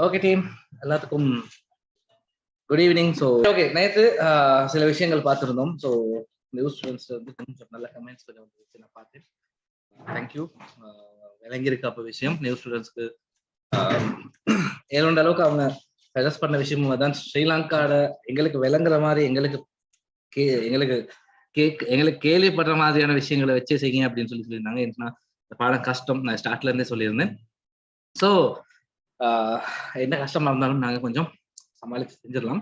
Okay team, எல்லாத்துக்கும் good evening. So okay, நேற்று சில விஷயங்கள் பார்த்துருந்தோம். ஸோ நியூஸ் ஸ்டூடெண்ட்ஸ் வந்து கொஞ்சம் நல்ல கமெண்ட்ஸ் கொஞ்சம் வந்துருச்சு, நான் பார்த்தேன். தேங்க்யூ. விளங்கியிருக்கு அப்போ விஷயம். நியூஸ் ஸ்டூடெண்ட்ஸ்க்கு ஏழோண்ட அளவுக்கு அவங்க சஜஸ்ட் பண்ண விஷயமும் அதான். ஸ்ரீலங்காவோட எங்களுக்கு விளங்குற மாதிரி எங்களுக்கு எங்களுக்கு கேள்விப்படுற மாதிரியான விஷயங்களை வச்சு செய்யுங்க அப்படின்னு சொல்லியிருந்தாங்க. ஏன்னா இந்த பாடம் கஷ்டம், நான் ஸ்டார்ட்ல இருந்தே சொல்லியிருந்தேன். ஸோ என்ன கஷ்டமா இருந்தாலும் நாங்கள் கொஞ்சம் சமாளித்து செஞ்சிடலாம்,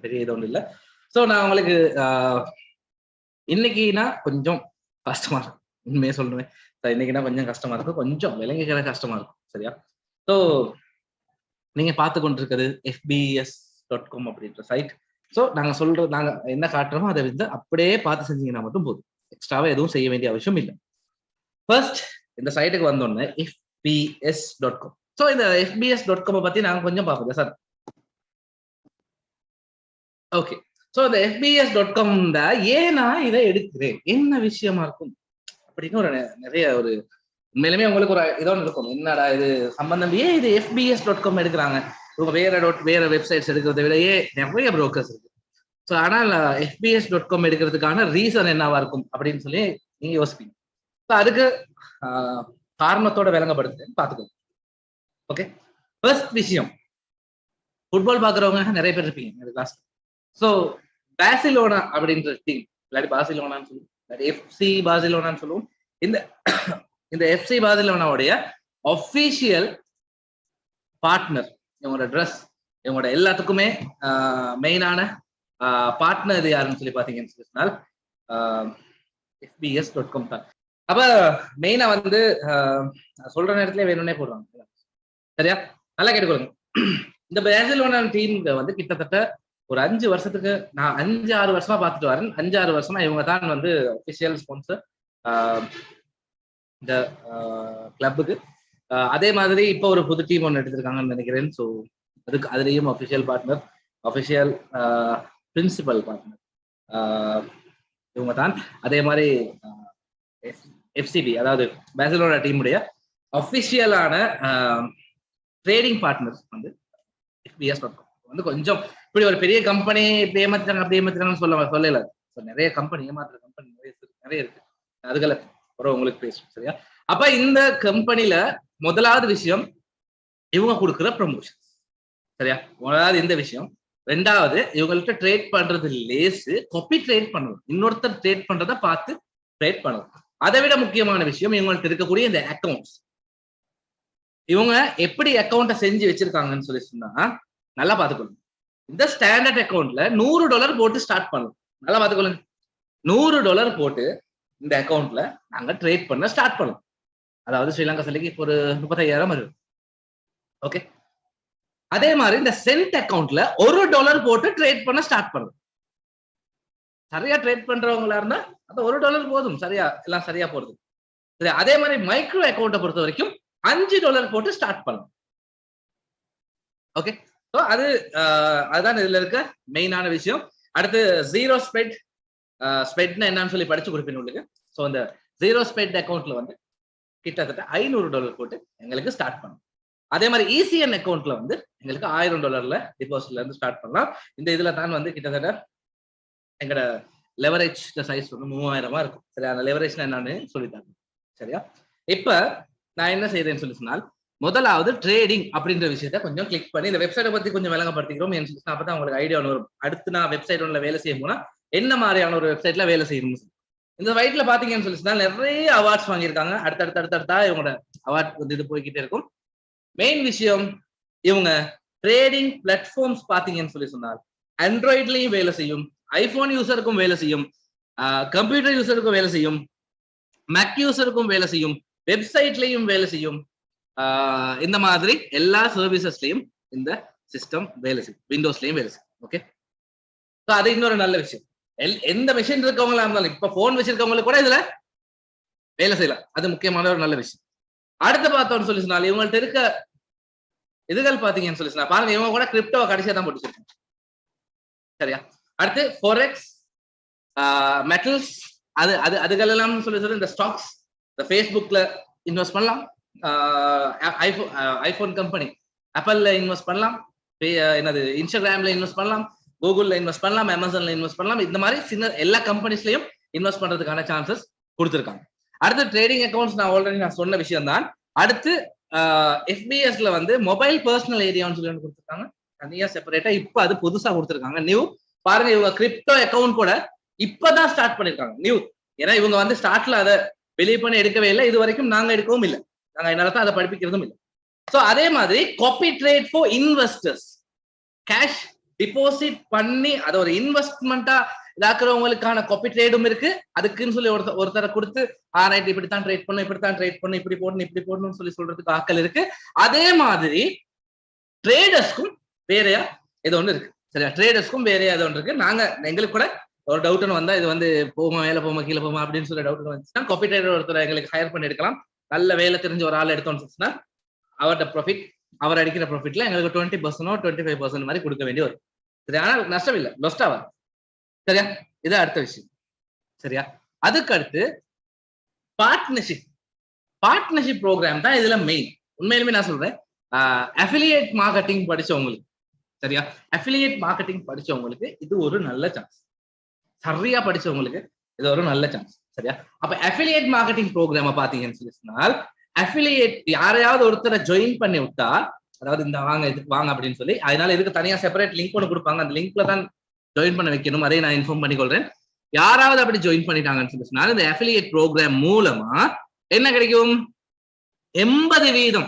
பெரிய இது ஒன்றும் இல்லை. ஸோ நான் உங்களுக்கு இன்னைக்குனா கொஞ்சம் கஷ்டமா இருக்கும், உண்மையே சொல்லுவேன். இன்னைக்குனா கொஞ்சம் கஷ்டமா இருக்கும், கொஞ்சம் விளங்கிக்கிற கஷ்டமா இருக்கும். சரியா? ஸோ நீங்க பார்த்து கொண்டிருக்கிறது fbs.com அப்படின்ற சைட். ஸோ நாங்க என்ன காட்டுறோமோ அதை வந்து அப்படியே பார்த்து செஞ்சீங்கன்னா மட்டும் போதும், எக்ஸ்ட்ராவா எதுவும் செய்ய வேண்டிய அவசியம் இல்லை. ஃபர்ஸ்ட் இந்த சைட்டுக்கு வந்தோடனே fbs.com. ஸோ இந்த fbs.com பத்தி நாங்க கொஞ்சம் பார்ப்போம் சார். ஓகே, ஸோ இந்த fbs.com ஏன் நான் இதை எடுக்கிறேன், என்ன விஷயமா இருக்கும் அப்படின்னு ஒரு நிறைய ஒரு உண்மையிலுமே உங்களுக்கு ஒரு இதோ இருக்கும், என்னடா இது சம்பந்தம், ஏன் இது fbs.com எடுக்கிறாங்க, இவங்க வேற வெப்சைட்ஸ் எடுக்கிறத விட நிறைய புரோக்கர்ஸ் இருக்கு. ஸோ ஆனால் fbs.com எடுக்கிறதுக்கான ரீசன் என்னவா இருக்கும் அப்படின்னு சொல்லி நீங்க யோசிப்பீங்க. ஸோ அதுக்கு காரணத்தோட விளங்கப்படுத்துறேன், பார்த்துக்கோங்க. ஓகே, ஃபர்ஸ்ட் விஷயம், ஃபுட்பால் பார்க்குறவங்க நிறைய பேர் இருப்பீங்க இந்த கிளாஸ். ஸோ பார்சிலோனா அப்படின்ற டீம், இல்லாட்டி பார்சிலோனான்னு சொல்லுவோம், இல்லாட்டி எஃப்சி பார்சிலோனான்னு சொல்லுவோம். இந்த எஃப்சி பார்சிலோனாவுடைய அஃபிஷியல் பார்ட்னர், இவங்களோட ட்ரெஸ், இவங்களோட எல்லாத்துக்குமே மெயினான பார்ட்னர் இது யாருன்னு சொல்லி பார்த்தீங்கன்னு சொன்னால் fbs.com தான். அப்ப மெயினா வந்து சொல்ற நேரத்துல வேணும்னே போடுறாங்க. சரியா? நல்லா கேட்டுக்கொள்ளுங்க. இந்த பார்சிலோனா டீம் வந்து கிட்டத்தட்ட ஒரு 5 வருஷத்துக்கு நான் 5-6 வருஷமா பார்த்துட்டு வரேன். 5-6 வருஷமா இவங்க தான் வந்து அபிஷியல் ஸ்பான்சர் இந்த கிளப்புக்கு. அதே மாதிரி இப்போ ஒரு புது டீம் ஒன்று எடுத்திருக்காங்கன்னு நினைக்கிறேன். ஸோ அதுலேயும் official partner, official principal partner இவங்க தான். அதே மாதிரி எஃப்சிபி, அதாவது பார்சிலோனா டீமுடைய அஃபிஷியலான ட்ரேடிங் பார்ட்னர் வந்து fbs.com. வந்து கொஞ்சம் இப்படி ஒரு பெரிய கம்பெனி இப்படி ஏமாத்துறாங்க அப்படி ஏமாத்துறாங்கன்னு சொல்லல. நிறைய கம்பெனி ஏமாத்துற கம்பெனி நிறைய இருக்கு, அதுகளை உங்களுக்கு பேசும். சரியா? அப்ப இந்த கம்பெனில முதலாவது விஷயம் இவங்க கொடுக்குற ப்ரமோஷன். சரியா? முதலாவது இந்த விஷயம். ரெண்டாவது, இவங்கள்ட்ட ட்ரேட் பண்றது லேசு, காப்பி ட்ரேட் பண்ணணும், இன்னொருத்தர் ட்ரேட் பண்றதை பார்த்து ட்ரேட் பண்ணணும். அதை விட முக்கியமான விஷயம் இவங்கள்ட்ட இருக்கக்கூடிய இந்த அக்கௌண்ட்ஸ். இவங்க எப்படி அக்கௌண்ட்டை செஞ்சு வச்சிருக்காங்கன்னு சொல்லி சொன்னா நல்லா பார்த்துக்கொள்ளுங்க. இந்த ஸ்டாண்டர்ட் அக்கௌண்ட்ல $100 போட்டு ஸ்டார்ட் பண்ணணும். நல்லா பார்த்துக்கொள்ளுங்க. $100 போட்டு இந்த அக்கௌண்ட்ல நாங்க ட்ரேட் பண்ண ஸ்டார்ட் பண்ணோம். அதாவது ஸ்ரீலங்கா சிலைக்கு இப்போ ஒரு 35,000 வருது. ஓகே, அதே மாதிரி இந்த சென்ட் அக்கௌண்ட்ல $1 போட்டு ட்ரேட் பண்ண ஸ்டார்ட் பண்ணணும். சரியா ட்ரேட் பண்றவங்களா இருந்தா அந்த $1 போதும், சரியா எல்லாம் சரியா போறது. சரி, அதே மாதிரி மைக்ரோ அக்கௌண்ட்டை பொறுத்த வரைக்கும் $5 போட்டு ஸ்டார்ட் பண்ணணும். ஓகே, ஸோ அதுதான் இதுல இருக்க மெயினான விஷயம். அடுத்து ஜீரோ ஸ்பெட்னா என்னன்னு சொல்லி படிச்சு கொடுப்பேன் உங்களுக்கு. ஸோ இந்த ஜீரோ ஸ்பெட் அக்கௌண்ட்ல வந்து கிட்டத்தட்ட $500 போட்டு எங்களுக்கு ஸ்டார்ட் பண்ணணும். அதே மாதிரி ECN அக்கௌண்ட்ல வந்து எங்களுக்கு $1000 டிபாசிட்ல இருந்து ஸ்டார்ட் பண்ணலாம். இந்த இதுல தான் வந்து கிட்டத்தட்ட எங்களோட லெவரேஜ் சைஸ் வந்து 3000 இருக்கும். சரியா? அந்த லெவரேஜ் என்னன்னு சொல்லிட்டாங்க. சரியா? இப்ப நான் என்ன செய்யறேன்னு சொல்லி சொன்னால், முதலாவது ட்ரேடிங் அப்படின்ற விஷயத்த கொஞ்சம் கிளிக் பண்ணி இந்த வெப்சைட்டை பத்தி கொஞ்சம் விளங்கப்படுத்திக்கிறோம். அப்பதான் உங்களுக்கு ஐடியா வரும். அடுத்து நான் வெப்சைட் ஒன்றுல வேலை செய்ய போனா என்ன மாதிரியான ஒரு வெப்சைட்ல வேலை செய்யணும். இந்த சைட்ல பாத்தீங்கன்னு சொல்லி சொன்னால் நிறைய அவார்ட்ஸ் வாங்கியிருக்காங்க. அடுத்தடுத்தா இவங்களோட அவார்ட் வந்து இது போய்கிட்டே இருக்கும். மெயின் விஷயம், இவங்க ட்ரேடிங் பிளாட்ஃபார்ம்ஸ் பாத்தீங்கன்னு சொல்லி சொன்னால் ஆண்ட்ராய்ட்லயும் வேலை செய்யும், ஐபோன் யூசருக்கும் வேலை செய்யும், கம்ப்யூட்டர் யூசருக்கும் வேலை செய்யும், மேக் யூசருக்கும் வேலை செய்யும், வெப்சைட்லயும் வேலை செய்யும். இந்த மாதிரி எல்லா சர்வீசஸ்லயும் இந்த சிஸ்டம் வேலை செய்யும், விண்டோஸ்லயும் வேலை செய்யும். ஓகே, அது இன்னொரு நல்ல விஷயம். எந்த மெஷின் இருக்கவங்களா இருந்தாலும், இப்ப போன் வச்சிருக்கவங்களுக்கு கூட இதுல வேலை செய்யலாம். அது முக்கியமான ஒரு நல்ல விஷயம். அடுத்து பார்த்தோம்னு சொல்லி சொன்னாலும் இவங்கள்ட்ட இருக்க இதுகள் பாத்தீங்கன்னு சொல்லி சொன்னா பாருங்க, இவங்க கூட கிரிப்டோவை கடைசியா தான் போட்டுச்சிருக்காங்க. சரியா? அடுத்து ஃபோரெக்ஸ், மெட்டல்ஸ், அதுகள் எல்லாம் சொல்லி இந்த ஸ்டாக்ஸ், இந்த ஃபேஸ்புக்ல இன்வெஸ்ட் பண்ணலாம். ஐபோன் கம்பெனி ஆப்பிள்ல இன்வெஸ்ட் பண்ணலாம், என்னது இன்ஸ்டாகிராம்ல இன்வெஸ்ட் பண்ணலாம், கூகுள்ல இன்வெஸ்ட் பண்ணலாம், அமேசான்ல இன்வெஸ்ட் பண்ணலாம். இந்த மாதிரி சின்ன எல்லா கம்பெனிஸ்லயும் இன்வெஸ்ட் பண்றதுக்கான சான்சஸ் கொடுத்துருக்காங்க. அடுத்து ட்ரேடிங் அக்கௌண்ட்ஸ் நான் ஆல்ரெடி நான் சொன்ன விஷயம் தான். அடுத்து FBSல வந்து மொபைல் பர்சனல் ஏரியான்னு சொல்லி கொடுத்துருக்காங்க, தனியா செப்பரேட்டா. இப்ப அது புதுசா கொடுத்துருக்காங்க நியூ. பாருங்க, இவங்க கிரிப்டோ அக்கௌண்ட் கூட இப்பதான் ஸ்டார்ட் பண்ணிருக்காங்க நியூ. ஏன்னா இவங்க வந்து ஸ்டார்ட்ல அதை வெளியே பண்ணி எடுக்கவே இல்லை, இது வரைக்கும் நாங்க எடுக்கவும் இல்லை, நாங்க என்னால தான் அதை படிப்பிக்கிறதும் இல்லை. ஸோ அதே மாதிரி copy trade for investors, cash deposit பண்ணி அதை ஒரு இன்வெஸ்ட்மெண்டா இதாக்குறவங்களுக்கான காப்பி ட்ரேடும் இருக்கு. அதுக்குன்னு சொல்லி ஒருத்தரை கொடுத்து ரைட் இப்படித்தான் ட்ரேட் பண்ணும், இப்படித்தான் ட்ரேட் பண்ணும், இப்படி போடணும், இப்படி போடணும்னு சொல்லி சொல்றதுக்கு ஆக்கள் இருக்கு. அதே மாதிரி ட்ரேடர்ஸ்க்கும் வேறையா இது ஒன்று இருக்கு. சரியா, ட்ரேடர்ஸ்க்கும் வேறையா இது ஒன்று இருக்கு. நாங்க எங்களுக்கு கூட ஒரு டவுட்னு வந்தா இது வந்து போமா மேல போமா கீழே போமா அப்படின்னு சொல்லி டவுட் வந்துச்சுன்னா காப்பி ட்ரேடர் ஒருத்தர் எங்களுக்கு ஹையர் பண்ணி எடுக்கலாம். நல்ல வேலை தெரிஞ்ச ஒரு ஆள் எடுத்தோம்னு அவரோட ப்ராஃபிட், அவர் அடிக்கிற ப்ராஃபிட்ல எங்களுக்கு 20% 25% மாதிரி கொடுக்க வேண்டி வரும். சரியா, ஆனால் நஷ்டம் இல்லை, லொஸ்ட் ஆகாது. சரியா, இது அடுத்த விஷயம். சரியா, அதுக்கு அடுத்து பார்ட்னர்ஷிப் ப்ரோக்ராம் தான் இதுல மெயின். உண்மையிலுமே நான் சொல்றேன், அஃபிலியேட் மார்க்கெட்டிங் படிச்சவங்களுக்கு, சரியா, அஃபிலியேட் மார்க்கெட்டிங் படிச்சவங்களுக்கு இது ஒரு நல்ல சான்ஸ். சரியா படிச்சவங்களுக்கு இது ஒரு நல்ல சான்ஸ். சரியா, அப்ப அஃபிலியேட் மார்க்கெட்டிங் ப்ரோக்ராம பாத்தீங்கன்னு சொல்லி சொன்னால், அஃபிலியேட் யாரையாவது ஒருத்தரை ஜாயின் பண்ணி விட்டா, அதாவது இந்த வாங்க இதுக்கு வாங்க அப்படின்னு சொல்லி, அதனால இதுக்கு தனியா செப்பரேட் லிங்க் ஒன்று கொடுப்பாங்க, அந்த லிங்க்ல தான் ஜாயின் பண்ண வைக்கணும். அதையும் நான் இன்ஃபார்ம் பண்ணிக்கொள்றேன். யாராவது அப்படி ஜாயின் பண்ணிட்டாங்கன்னு சொல்லி சொன்னால், இந்த அஃபிலியேட் ப்ரோக்ராம் மூலமா என்ன கிடைக்கும்? 80%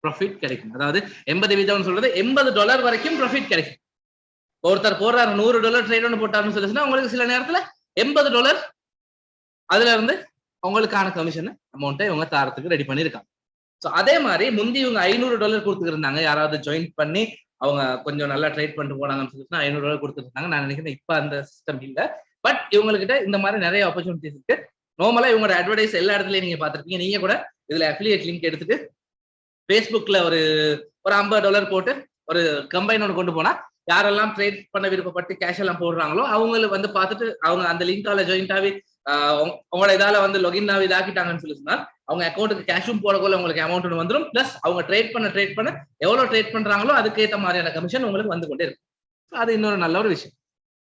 ப்ராஃபிட் கிடைக்கும். அதாவது 80% சொல்றது $80 வரைக்கும் ப்ராஃபிட் கிடைக்கும். ஒருத்தர் போடுறாரு $100 ட்ரேட் ஒன்று போட்டாருன்னு சொல்லி சொன்னா, உங்களுக்கு சில நேரத்துல $80 அதுல இருந்து அவங்களுக்கான கமிஷன் அமௌண்ட்டை இவங்க தாரத்துக்கு ரெடி பண்ணிருக்காங்க. ஸோ அதே மாதிரி முந்தி இவங்க $500 கொடுத்துருந்தாங்க. யாராவது ஜாயின் பண்ணி அவங்க கொஞ்சம் நல்லா ட்ரேட் பண்ணிட்டு போனாங்கன்னு சொல்லி $500 கொடுத்துருந்தாங்க. நான் நினைக்கிறேன் இப்ப அந்த சிஸ்டம் இல்லை. பட் இவங்ககிட்ட இந்த மாதிரி நிறைய ஆப்பர்ச்சுனிட்டிஸ் இருக்கு. நார்மலா இவங்களோட அட்வர்டைஸ் எல்லா இடத்துலயும் நீங்க பாத்திருப்பீங்க. நீங்க கூட இதுல அஃபிலியேட் லிங்க் எடுத்துட்டு ஃபேஸ்புக்ல ஒரு $50 போட்டு ஒரு கம்பைன் ஒன்று கொண்டு போனா, யாரெல்லாம் ட்ரேட் பண்ண விருப்பப்பட்டு கேஷ் எல்லாம் போடுறாங்களோ அவங்களுக்கு வந்து பார்த்துட்டு அவங்க அந்த லிங்கால ஜாயின்ட் ஆகி அவங்களோட இதால வந்து லொகின் ஆகி இதாக்கிட்டாங்கன்னு சொல்லி சொன்னா, அவங்க அக்கௌண்ட்டுக்கு கேஷும் போடக்குள்ள உங்களுக்கு அமௌண்ட் ஒன்று வந்துடும். பிளஸ் அவங்க ட்ரேட் பண்ண எவ்வளவு ட்ரேட் பண்றாங்களோ அதுக்கேற்ற மாதிரியான கமிஷன் உங்களுக்கு வந்து கொண்டே இருக்கும். அது இன்னொரு நல்ல ஒரு விஷயம்.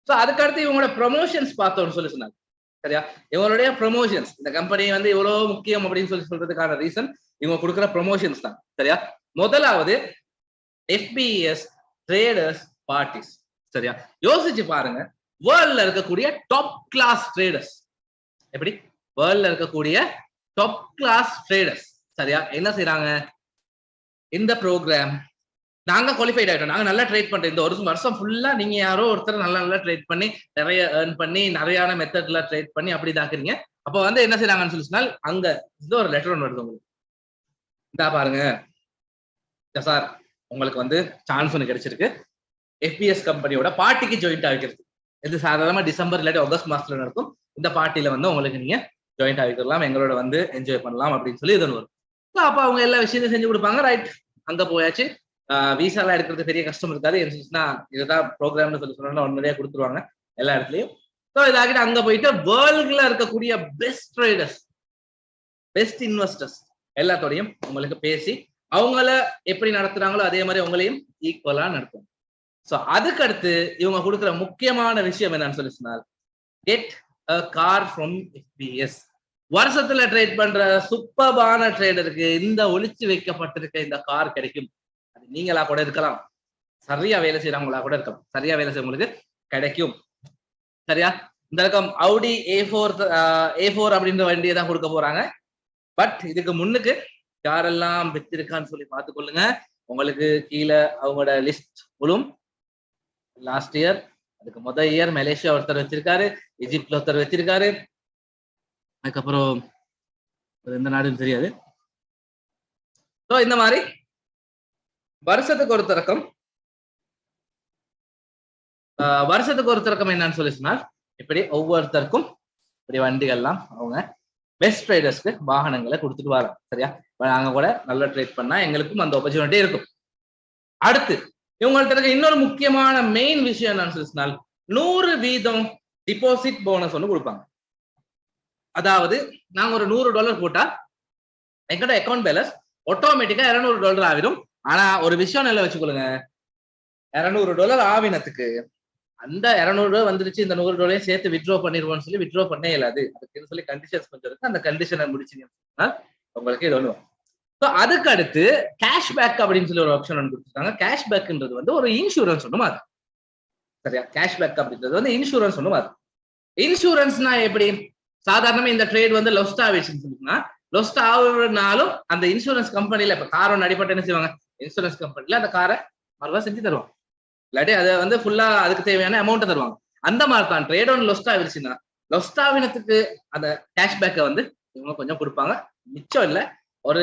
ஸோ அதுக்கடுத்து இவங்களோட ப்ரொமோஷன்ஸ் பார்த்தோம்னு சொல்லி சொன்னாங்க. சரியா, இவங்களுடைய ப்ரொமோஷன்ஸ், இந்த கம்பெனி வந்து இவ்வளவு முக்கியம் அப்படின்னு சொல்லி சொல்றதுக்கான ரீசன் இவங்க கொடுக்குற ப்ரொமோஷன்ஸ் தான். சரியா, முதலாவது FBS ட்ரேடர்ஸ் பார்ட்டிஸ். சரியா, யோசிச்சு பாருங்க, வேர்ல்ட்ல இருக்கக்கூடிய டாப் கிளாஸ் ட்ரேடர்ஸ், எப்படி வேர்ல்ட்ல இருக்கக்கூடிய டாப் கிளாஸ் ட்ரேடர்ஸ் சரியா என்ன செய்யறாங்க? இந்த ப்ரோக்ராம் நாங்க குவாலிஃபைட் ஆயிட்டோம், நாங்க நல்லா ட்ரேட் பண்றோம், இந்த ஒரு வருஷம் ஃபுல்லா நீங்க யாரோ ஒருத்தர் நல்லா ட்ரேட் பண்ணி நிறைய ஏர்ன் பண்ணி நிறையான மெத்தட்ல ட்ரேட் பண்ணி அப்படி தாக்குறீங்க. அப்ப வந்து என்ன செய்யறாங்கன்னு சொல்லி சொன்னால், அங்க இது ஒரு லெட்டர் ஒன்று வருது உங்களுக்கு. இதா பாருங்க சார், உங்களுக்கு வந்து சான்ஸ் ஒன்று கிடைச்சிருக்கு FBS கம்பெனியோட பார்ட்டிக்கு ஜாயின்ட் ஆகிக்கிறது. இது சாதாரணமா டிசம்பர் இல்லாட்டி ஆகஸ்ட் மாசத்துல நடக்கும். இந்த பார்ட்டியில வந்து உங்களுக்கு நீங்க ஜாயின்ட் ஆகிக்கலாம், எங்களோட வந்து என்ஜாய் பண்ணலாம் அப்படின்னு சொல்லி இது வரும். அப்ப அவங்க எல்லா விஷயத்தையும் செஞ்சு கொடுப்பாங்க. ரைட், அங்க போயாச்சு. விசாலாம் எடுக்கிறது பெரிய கஷ்டம் இருக்காது. இதுதான் ப்ரோக்ராம்னு சொல்லி சொன்னா உடனடியா கொடுத்துருவாங்க எல்லா இடத்துலயும். ஸோ இதாகிட்டு அங்க போயிட்டு வேர்ல்ட்ல இருக்கக்கூடிய பெஸ்ட் ட்ரேடர்ஸ், பெஸ்ட் இன்வெஸ்டர்ஸ் எல்லாத்தோடையும் உங்களுக்கு பேசி அவங்கள எப்படி நடத்துறாங்களோ அதே மாதிரி உங்களையும் ஈக்குவலா நடத்தும். ஸோ அதுக்கு அடுத்து இவங்க கொடுக்குற முக்கியமான விஷயம் என்னன்னு சொல்லி சொன்னால், get a car from FBS. வருஷத்துல ட்ரேட் பண்ற சூப்பர்பான ட்ரேடருக்கு இந்த ஒளிச்சு வைக்கப்பட்டிருக்க இந்த கார் கிடைக்கும். அது நீங்களா கூட இருக்கலாம், சரியா வேலை செய்யறவங்களா கூட இருக்கலாம், சரியா வேலை செய்யறவங்களுக்கு கிடைக்கும். சரியா, இந்த ரகம் Audi A4 அப்படின்ற வண்டியை தான் கொடுக்க போறாங்க. பட் இதுக்கு முன்னுக்கு யாரெல்லாம் வித்திருக்கான்னு சொல்லி பார்த்துக்கொள்ளுங்க. உங்களுக்கு கீழே அவங்களோட லிஸ்ட் விழும். லாஸ்ட் இயர், அதுக்கு முதல் இயர் மலேசியா ஒருத்தர் வச்சிருக்காரு, எஜிப்ட்ல ஒருத்தர் வச்சிருக்காரு, அதுக்கப்புறம் எந்த நாடுன்னு தெரியாது. ஸோ இந்த மாதிரி வருஷத்துக்கு ஒரு தரக்கம் என்னன்னு சொல்லி சொன்னால், இப்படி ஒவ்வொருத்தருக்கும் இப்படி வண்டிகள்லாம் அவங்க பெஸ்ட் ட்ரேடர்ஸ்க்கு வாகனங்களை கொடுத்துட்டு வரோம். சரியா, நாங்க கூட நல்லா ட்ரேட் பண்ணா எங்களுக்கும் அந்த ஆப்பர்ச்சுனிட்டி இருக்கும். அடுத்து இவங்கள்ட்ட இருக்க இன்னொரு முக்கியமான மெயின் விஷயம் என்னன்னு சொல்லி சொன்னால், 100% டிபாசிட் போனஸ் ஒன்று கொடுப்பாங்க. அதாவது நாங்க ஒரு $100 போட்டா எங்கட அக்கௌண்ட் பேலன்ஸ் ஆட்டோமேட்டிக்கா $200 ஆகிடும். ஆனா ஒரு விஷயம் நல்லா வச்சுக்கொள்ளுங்க, $200 ஆவினத்துக்கு அந்த $200 வந்துருச்சு, இந்த $100 சேர்த்து வித்ட்ரா பண்ணிடுவோம்னு சொல்லி வித்ட்ரா பண்ணே இயலாது. அதுக்குன்னு சொல்லி கண்டிஷன்ஸ் கொஞ்சம் இருக்கு. அந்த கண்டிஷனை முடிச்சீங்கன்னா உங்களுக்கு இது ஒண்ணு. ஸோ அதுக்கு அடுத்து கேஷ்பேக் அப்படின்னு சொல்லி ஒரு ஆப்ஷன் ஒன்று கொடுத்துருக்காங்க. கேஷ்பேக்ன்றது வந்து ஒரு இன்சூரன்ஸ் ஒன்று மாதிரி. சரியா? கேஷ்பேக் அப்படின்றது வந்து இன்சூரன்ஸ் ஒன்று மாதிரி. இன்சூரன்ஸ்னா எப்படி? சாதாரணமா இந்த ட்ரேட் வந்து லொஸ்ட் ஆயிடுச்சுன்னு சொன்னா, லொஸ்ட் ஆகுறதுனாலும் அந்த இன்சூரன்ஸ் கம்பெனில இப்ப கார் ஒன்று அடிப்பட்டு என்ன செய்வாங்க, இன்சூரன்ஸ் கம்பெனில அந்த காரை மறுவா செஞ்சு தருவாங்க. இல்லாட்டி அதை வந்து ஃபுல்லா அதுக்கு தேவையான அமௌண்ட்டை தருவாங்க. அந்த மாதிரி தான் ட்ரேட் ஒன்று லொஸ்ட் ஆகிடுச்சுன்னா, லொஸ்ட் ஆகினத்துக்கு அந்த கேஷ்பேக்கை வந்து இவங்க கொஞ்சம் கொடுப்பாங்க. மிச்சம் இல்லை, ஒரு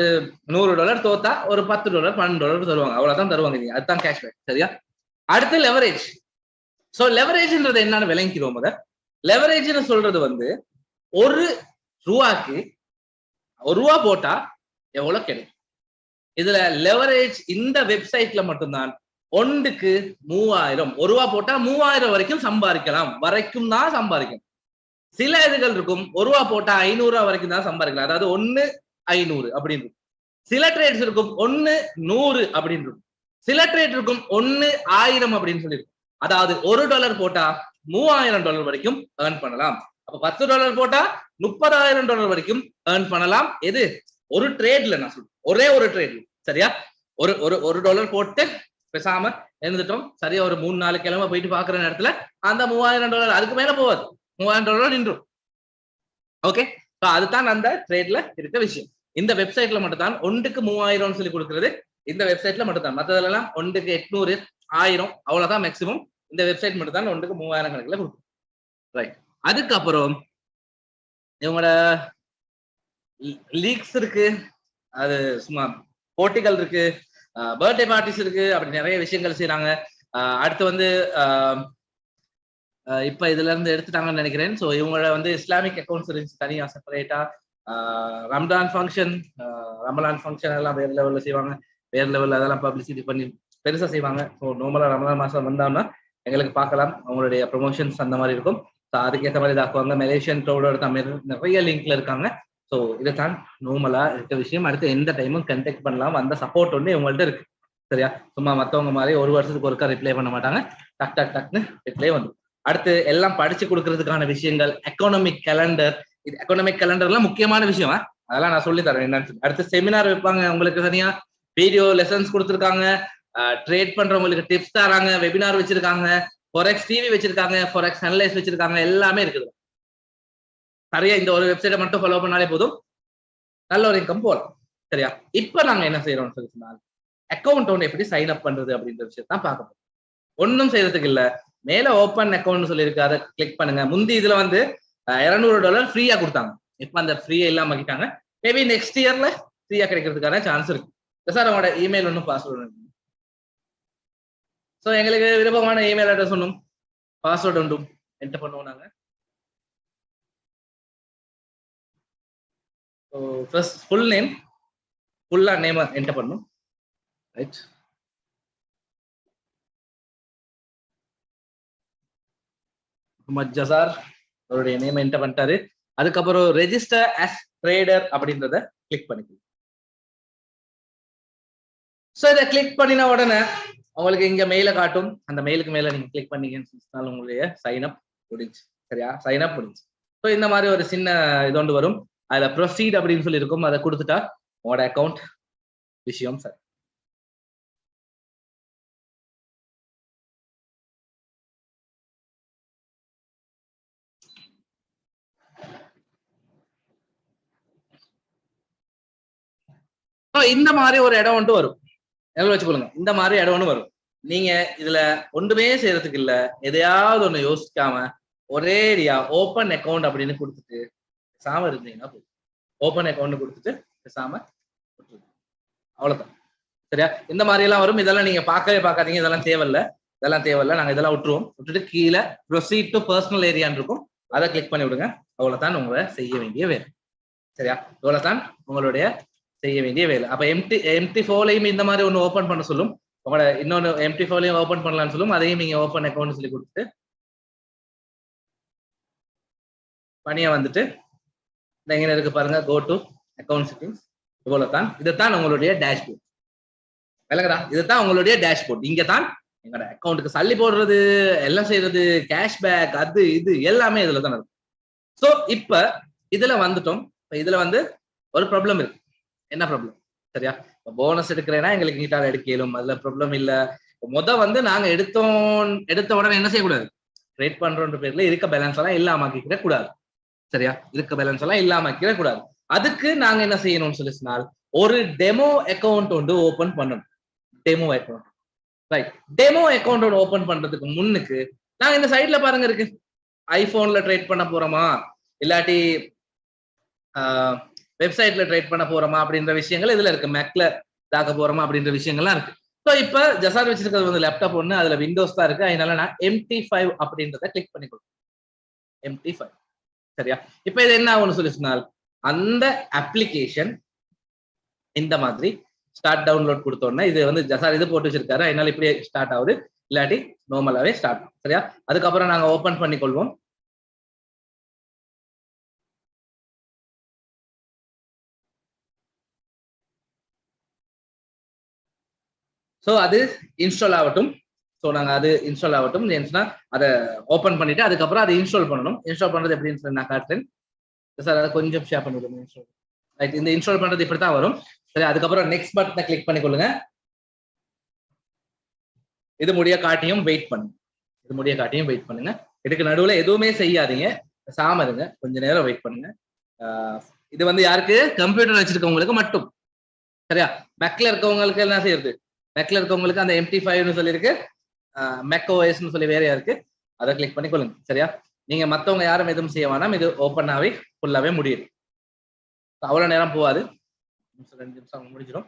$100 தோத்தா ஒரு $10 $12 தருவாங்க. அவ்வளவுதான் தருவாங்க. நீங்க அதுதான் கேஷ்பேக். சரியா? அடுத்து லெவரேஜ். சோ லெவரேஜ்ன்றது என்னன்னு விளங்கிக்கிறோம். முத லெவரேஜ்னு சொல்றது வந்து $1 1 போட்டா எவ்வளவு கிடைக்கும். இதுல லெவரேஜ் இந்த வெப்சைட்ல மட்டும்தான் ஒன்றுக்கு 3000. $1 போட்டா 3000 வரைக்கும் சம்பாதிக்கலாம். வரைக்கும் தான் சம்பாதிக்கணும். சில இதுகள் இருக்கும் $1 போட்டா $500 வரைக்கும் தான் சம்பாதிக்கலாம். அதாவது 1/500 அப்படின்னு. சில ட்ரேட்ஸ் இருக்கும் 1/100 அப்படின்னு இருக்கும். சில ட்ரேட் இருக்கும் 1/1000 அப்படின்னு சொல்லியிருக்கும். அதாவது $1 போட்டா $3000 வரைக்கும் ஏர்ன் பண்ணலாம். அப்ப $10 போட்டா $30,000 வரைக்கும் ஏர்ன் பண்ணலாம். எது? ஒரு ட்ரேட்ல நான் சொல்றேன், ஒரே ஒரு ட்ரேட்ல. சரியா? ஒரு ஒரு $1 போட்டு பேசாம இருந்துட்டோம். சரியா? ஒரு 3-4 கிழமை போயிட்டு பாக்குற நேரத்துல அந்த $3000 அதுக்கு மேல போவாது. $3000 நின்றும். ஓகே, அதுதான் அந்த ட்ரேட்ல இருக்க விஷயம். இந்த வெப்சைட்ல மட்டும் தான் ஒன்றுக்கு 3000 சொல்லி கொடுக்கிறது. இந்த வெப்சைட்ல மட்டும் தான். மற்றதெல்லாம் ஒன்றுக்கு 800 1000 அவ்வளவுதான் மேக்சிமம். இந்த வெப்சைட் மட்டும் தான் ஒன்றுக்கு 3000 கணக்குல கொடுக்கும். ரைட். அதுக்கப்புறம் இவங்களோட லீக்ஸ் இருக்கு, அது சும்மா போட்டிகள் இருக்கு, பர்த்டே பார்ட்டிஸ் இருக்கு, அப்படி நிறைய விஷயங்கள் செய்யறாங்க. அடுத்து வந்து இப்ப இதுல இருந்து எடுத்துட்டாங்கன்னு நினைக்கிறேன். ஸோ இவங்களோட வந்து இஸ்லாமிக் அக்கௌண்ட்ஸ் இருந்துச்சு தனியா செப்பரேட்டா. ரம்ஜான் ஃபங்க்ஷன், ரமலான் ஃபங்க்ஷன் எல்லாம் வேற லெவல்ல செய்வாங்க. வேற லெவல்ல அதெல்லாம் பப்ளிசிட்டி பண்ணி பெருசா செய்வாங்க. ஸோ நார்மலா ரமலான் மாசம் வந்தோம்னா எங்களுக்கு பார்க்கலாம் அவங்களுடைய ப்ரொமோஷன்ஸ் அந்த மாதிரி இருக்கும். ஸோ அதுக்கேற்ற மாதிரி இதாக்குவாங்க. மலேசியன் க்ரௌடோட தமிழ் நிறைய லிங்க்ல இருக்காங்க. ஸோ இதுதான் நார்மலா இருக்க விஷயம். அடுத்து எந்த டைமும் கண்டெக்ட் பண்ணலாம். அந்த சப்போர்ட் வந்து இவங்கள்ட்ட இருக்கு. சரியா? சும்மா மற்றவங்க மாதிரி ஒரு வருஷத்துக்கு ஒருக்கா ரிப்ளை பண்ண மாட்டாங்க. டக் டக் டக்னு ரிப்ளை வந்து. அடுத்து எல்லாம் படிச்சு கொடுக்கறதுக்கான விஷயங்கள், எக்கனாமிக் கேலண்டர். இது எக்கனாமிக் கேலண்டர்லாம் முக்கியமான விஷயம். அதெல்லாம் நான் சொல்லி தரேன் என்னன்னு. அடுத்து செமினார் வைப்பாங்க உங்களுக்கு. தனியா வீடியோ லெசன்ஸ் கொடுத்துருக்காங்க. ட்ரேட் பண்றவங்களுக்கு டிப்ஸ் தராங்க. வெபினார் வச்சிருக்காங்க. ஃபாரெக்ஸ் டிவி வச்சிருக்காங்க. ஃபாரெக்ஸ் அனலைஸ் வச்சிருக்காங்க. எல்லாமே இருக்குது. சரியா? இந்த ஒரு வெப்சைட்டை மட்டும் ஃபாலோ பண்ணாலே போதும், நல்ல ஒரு இன்கம் போகலாம். சரியா? இப்ப நாங்க என்ன செய்யறோம்னு சொல்லி சொன்னால், அக்கௌண்ட் ஒன்று எப்படி சைன் அப் பண்றது அப்படின்ற விஷயத்தான் பார்க்க போறோம். ஒன்றும் செய்யறதுக்கு இல்ல, மேல ஓப்பன் அக்கௌண்ட் சொல்லியிருக்கு, அதை கிளிக் பண்ணுங்க. முந்தி இதுல வந்து $200 ஃப்ரீயா கொடுத்தாங்க. இப்ப அந்த ஃப்ரீயா இல்லாம ஆக்கிட்டாங்க. மேபி நெக்ஸ்ட் இயர்ல ஃப்ரீயா கிடைக்கிறதுக்கான சான்ஸ் இருக்கு. சார் உங்களோட இமெயில் ஒன்றும் பாஸ்வேர்டு, ஸோ எங்களுக்கு விருப்பமான இமெயில் அட்ரஸ் ஒன்றும் பாஸ்வேர்டு ஒன்றும் என்டர் பண்ணுவோம் நாங்க. ஃபர்ஸ்ட் ஃபுல் நேம், ஃபுல்லா நேம் என்டர் பண்ணும். ரைட். ஜசார் அவருடைய நேம் என்டர் பண்ணிட்டாரு. அதுக்கப்புறம் ரெஜிஸ்டர் அஸ் ட்ரேடர் அப்படின்றத கிளிக் பண்ணிக்கலாம். ஸோ இதை கிளிக் பண்ணின உடனே உங்களுக்கு இங்க மெயில காட்டும். அந்த மெயிலுக்கு மேல நீங்க கிளிக் பண்ணீங்கன்னு உங்களுடைய சைன் அப் முடிஞ்சு. சரியா? சைன் அப் முடிஞ்சு. ஸோ இந்த மாதிரி ஒரு சின்ன இதொண்டு வரும். அதுல ப்ரொசீட் அப்படின்னு சொல்லி இருக்கும். அதை கொடுத்துட்டா உங்களோட அக்கௌண்ட் விஷயம் சார். இந்த மாதிரி ஒரு இடம் ஒன்று வரும். வச்சுக்கொள்ளுங்க, இந்த மாதிரி இடம் ஒன்று வரும். நீங்க இதுல ஒன்றுமே செய்யறதுக்கு இல்ல, எதையாவது ஒண்ணு யோசிக்காம ஒரேடியா ஓப்பன் அக்கௌண்ட் அப்படின்னு கொடுத்துட்டு பேசாம இருந்தீங்கன்னா போதும். ஓப்பன் அக்கௌண்ட் கொடுத்துட்டு பேசாம அவ்வளவுதான். சரியா? இந்த மாதிரி எல்லாம் வரும். இதெல்லாம் நீங்க பார்க்கவே பார்க்காதீங்க. இதெல்லாம் தேவையில்ல, இதெல்லாம் தேவையில்ல. நாங்க இதெல்லாம் விட்டுருவோம். விட்டுட்டு கீழே ப்ரொசீட் டு பர்சனல் ஏரியான்னு இருக்கும். அதை கிளிக் பண்ணி விடுங்க. அவ்வளவுதான் உங்களை செய்ய வேண்டிய வேலை. சரியா? இவ்வளவுதான் உங்களுடைய செய்ய வேண்டிய வேலை. அப்ப எம்டி ஃபோலையும் இந்த மாதிரி ஒன்று ஓப்பன் பண்ண சொல்லும். உங்களோட இன்னொன்று எம்டி ஃபோலையும் ஓப்பன் பண்ணலாம்னு சொல்லும். அதையும் நீங்க ஓப்பன் அக்கௌண்ட் சொல்லி கொடுத்துட்டு பணியா வந்துட்டு எங்க இருக்கு பாருங்க, கோ டு அக்கௌண்ட் செட்டிங்ஸ். இவ்வளவுதான். இதுதான் உங்களுடைய டேஷ்போர்ட். விளக்குதா? இதுதான் உங்களுடைய டேஷ்போர்ட். இங்க தான் எங்களோட அக்கௌண்ட்டுக்கு சல்லி போடுறது, எல்லாம் செய்யறது, கேஷ்பேக், அது இது எல்லாமே இதுல தான் இருக்கும். ஸோ இப்ப இதுல வந்துட்டோம். இதுல வந்து ஒரு ப்ராப்ளம் இருக்கு. என்ன ப்ராப்ளம்? சரியா, போனஸ் எடுக்கிறேன்னா எங்களுக்கு நீட்டாக எடுக்க இயலும், அதுல ப்ராப்ளம் இல்ல. வந்து நாங்க எடுத்த உடனே என்ன செய்யக்கூடாது, ட்ரேட் பண்றோன்ற பேர்ல இருக்க பேலன்ஸ் எல்லாம் இல்லாமக்கிற கூடாது. சரியா, இருக்க பேலன்ஸ் எல்லாம் இல்லாமக்கிற கூடாது. அதுக்கு நாங்க என்ன செய்யணும்னு சொல்லி சொன்னால், ஒரு டெமோ அக்கௌண்ட் ஒன்று ஓபன் பண்ணணும். Demo account, right. Demo account open பண்றதுக்கு முன்னுக்கு நாங்க இந்த சைட்ல பாருங்க இருக்கு, ஐபோன்ல ட்ரேட் பண்ண போறோமா இல்லாட்டி வெப்சைட்ல ட்ரேட் பண்ண போறோமா அப்படின்ற விஷயங்கள் இதுல இருக்கு. மேக்ல தாக்க போறோமா அப்படின்ற விஷயங்கள்லாம் இருக்கு. ஸோ இப்ப ஜசார் வச்சிருக்கிறது வந்து லேப்டாப் ஒன்று, அதுல விண்டோஸ் தான் இருக்கு. அதனால நான் MT5 அப்படின்றத கிளிக் பண்ணி கொடுப்பேன். MT5. சரியா, இப்ப இது என்ன ஆகும்னு சொல்லி சொன்னால், அந்த அப்ளிகேஷன் இந்த மாதிரி ஸ்டார்ட் டவுன்லோட் கொடுத்தோம்னா, இது வந்து ஜசார் இது போட்டு வச்சிருக்காரு, அதனால இப்படியே ஸ்டார்ட் ஆகுது, இல்லாட்டி நார்மலாவே ஸ்டார்ட் ஆகும். சரியா, அதுக்கப்புறம் நாங்க ஓபன் பண்ணி கொள்வோம். ஸோ அது இன்ஸ்டால் ஆகட்டும். ஸோ நாங்கள் அது இன்ஸ்டால் ஆகட்டும், அதை ஓப்பன் பண்ணிட்டு அதுக்கப்புறம் அதை இன்ஸ்டால் பண்ணணும். இன்ஸ்டால் பண்ணுறது எப்படின்னு சொல்லி நான் காட்டுறேன் சார். அதை கொஞ்சம் ஷேர் பண்ணிவிடுங்க. இன்ஸ்டால் ரைட், இந்த இன்ஸ்டால் பண்ணுறது இப்படி தான் வரும். சரி, அதுக்கப்புறம் நெக்ஸ்ட் பட்டனை கிளிக் பண்ணிக்கொள்ளுங்க. இது முடிய காட்டியும் வெயிட் பண்ணுங்க. இது முடிய காட்டியும் வெயிட் பண்ணுங்க. இதுக்கு நடுவில் எதுவுமே செய்யாதீங்க, சாமருங்க, கொஞ்ச நேரம் வெயிட் பண்ணுங்க. இது வந்து யாருக்கு, கம்ப்யூட்டர் வச்சிருக்கவங்களுக்கு மட்டும். சரியா, மேக்ல இருக்கவங்களுக்கு என்ன செய்யறது, மேக்ல இருக்கவங்களுக்கு அந்த MT5 சொல்லியிருக்கு, மேக் ஓஎஸ்னு சொல்லி வேறையா இருக்கு, அதை கிளிக் பண்ணி கொள்ளுங்க. சரியா, நீங்க மத்தவங்க யாரும் எதுவும் செய்ய வேணாம், இது ஓப்பன் ஆகி ஃபுல்லாவே முடியும். அவ்வளவு நேரம் போகாது, 2 நிமிஷம் முடிஞ்சிடும்.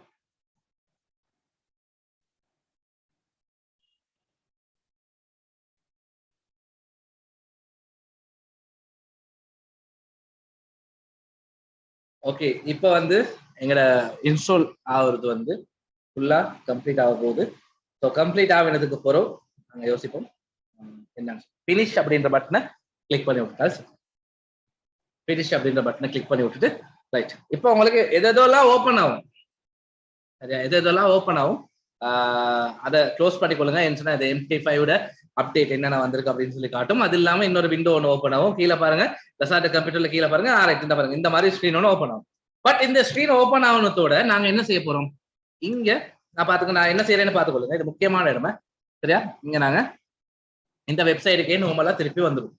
ஓகே, இப்ப வந்து எங்கட இன்ஸ்டால் ஆகுறது வந்து ஃபுல்லா கம்ப்ளீட் ஆக போகுது. ஸோ கம்ப்ளீட் ஆகினதுக்கு பிறகு நாங்க யோசிப்போம் என்ன, பினிஷ் அப்படின்ற பட்டனை கிளிக் பண்ணி விட்டால், பினிஷ் அப்படின்ற பட்டனை கிளிக் பண்ணி விட்டுட்டு ரைட். இப்போ உங்களுக்கு எதெல்லாம் ஓப்பன் ஆகும், சரியா, எதெல்லாம் ஓப்பன் ஆகும் அதை க்ளோஸ் பண்ணிக்கொள்ளுங்க. என்ன இது MT5 அப்டேட் என்னென்ன வந்திருக்கு அப்படின்னு சொல்லி காட்டும். அது இல்லாம இன்னொரு விண்டோ ஒன்று ஓப்பன் ஆகும். கீழே பாருங்க, ரெசார்ட் கம்ப்யூட்டர்ல கீழே பாருங்க, இந்த பாருங்க, இந்த மாதிரி ஸ்க்ரீன் ஒன்று ஓப்பன் ஆகும். பட் இந்த ஸ்க்ரீன் ஓப்பன் ஆகணத்தோட நாங்க என்ன செய்ய போறோம், இங்க நான் பாத்துக்க, நான் என்ன செய்யறேன்னு பாத்துக்கொள்ளுங்க, இது முக்கியமான இடமே. சரியா, இங்க நாங்க இந்த வெப்சைட்டுக்கே நார்மலா திருப்பி வந்துடும்.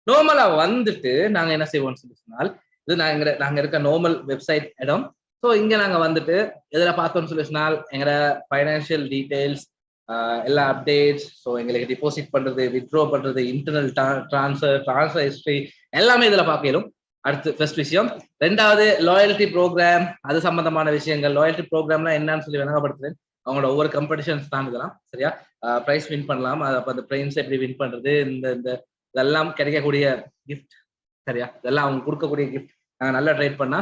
நார்மலா வந்துட்டு நாங்க என்ன செய்வோம்னு சொல்லி சொன்னால், இது நாங்க இருக்க நார்மல் வெப்சைட் இடம். ஸோ இங்க நாங்க வந்துட்டு எதில் பார்த்தோம்னு சொல்லி சொன்னால், எங்களோட ஃபைனான்சியல் டீடைல்ஸ், எல்லா அப்டேட்ஸ், ஸோ எங்களுக்கு டிபாசிட் பண்றது, வித்ட்ரோ பண்றது, இன்டர்னல் ட்ரான்ஸ்ஃபர் ஹிஸ்டரி எல்லாமே இதுல பார்க்கலும். அடுத்து ஃபர்ஸ்ட் விஷயம். ரெண்டாவது லாயல்ட்டி ப்ரோக்ராம், அது சம்பந்தமான விஷயங்கள். லாயல்ட்டி ப்ரோக்ராம்லாம் என்னன்னு சொல்லி விளங்கப்படுத்துறேன். அவங்களோட ஒவ்வொரு காம்படிஷன்ஸ் தான் இதெல்லாம். சரியா, ப்ரைஸ் வின் பண்ணலாம், அப்போ அந்த ப்ரைஸ் எப்படி வின் பண்றது, இந்த இதெல்லாம் கிடைக்கக்கூடிய கிஃப்ட். சரியா, இதெல்லாம் அவங்க கொடுக்கக்கூடிய கிஃப்ட். நாங்கள் நல்லா ட்ரைட் பண்ணா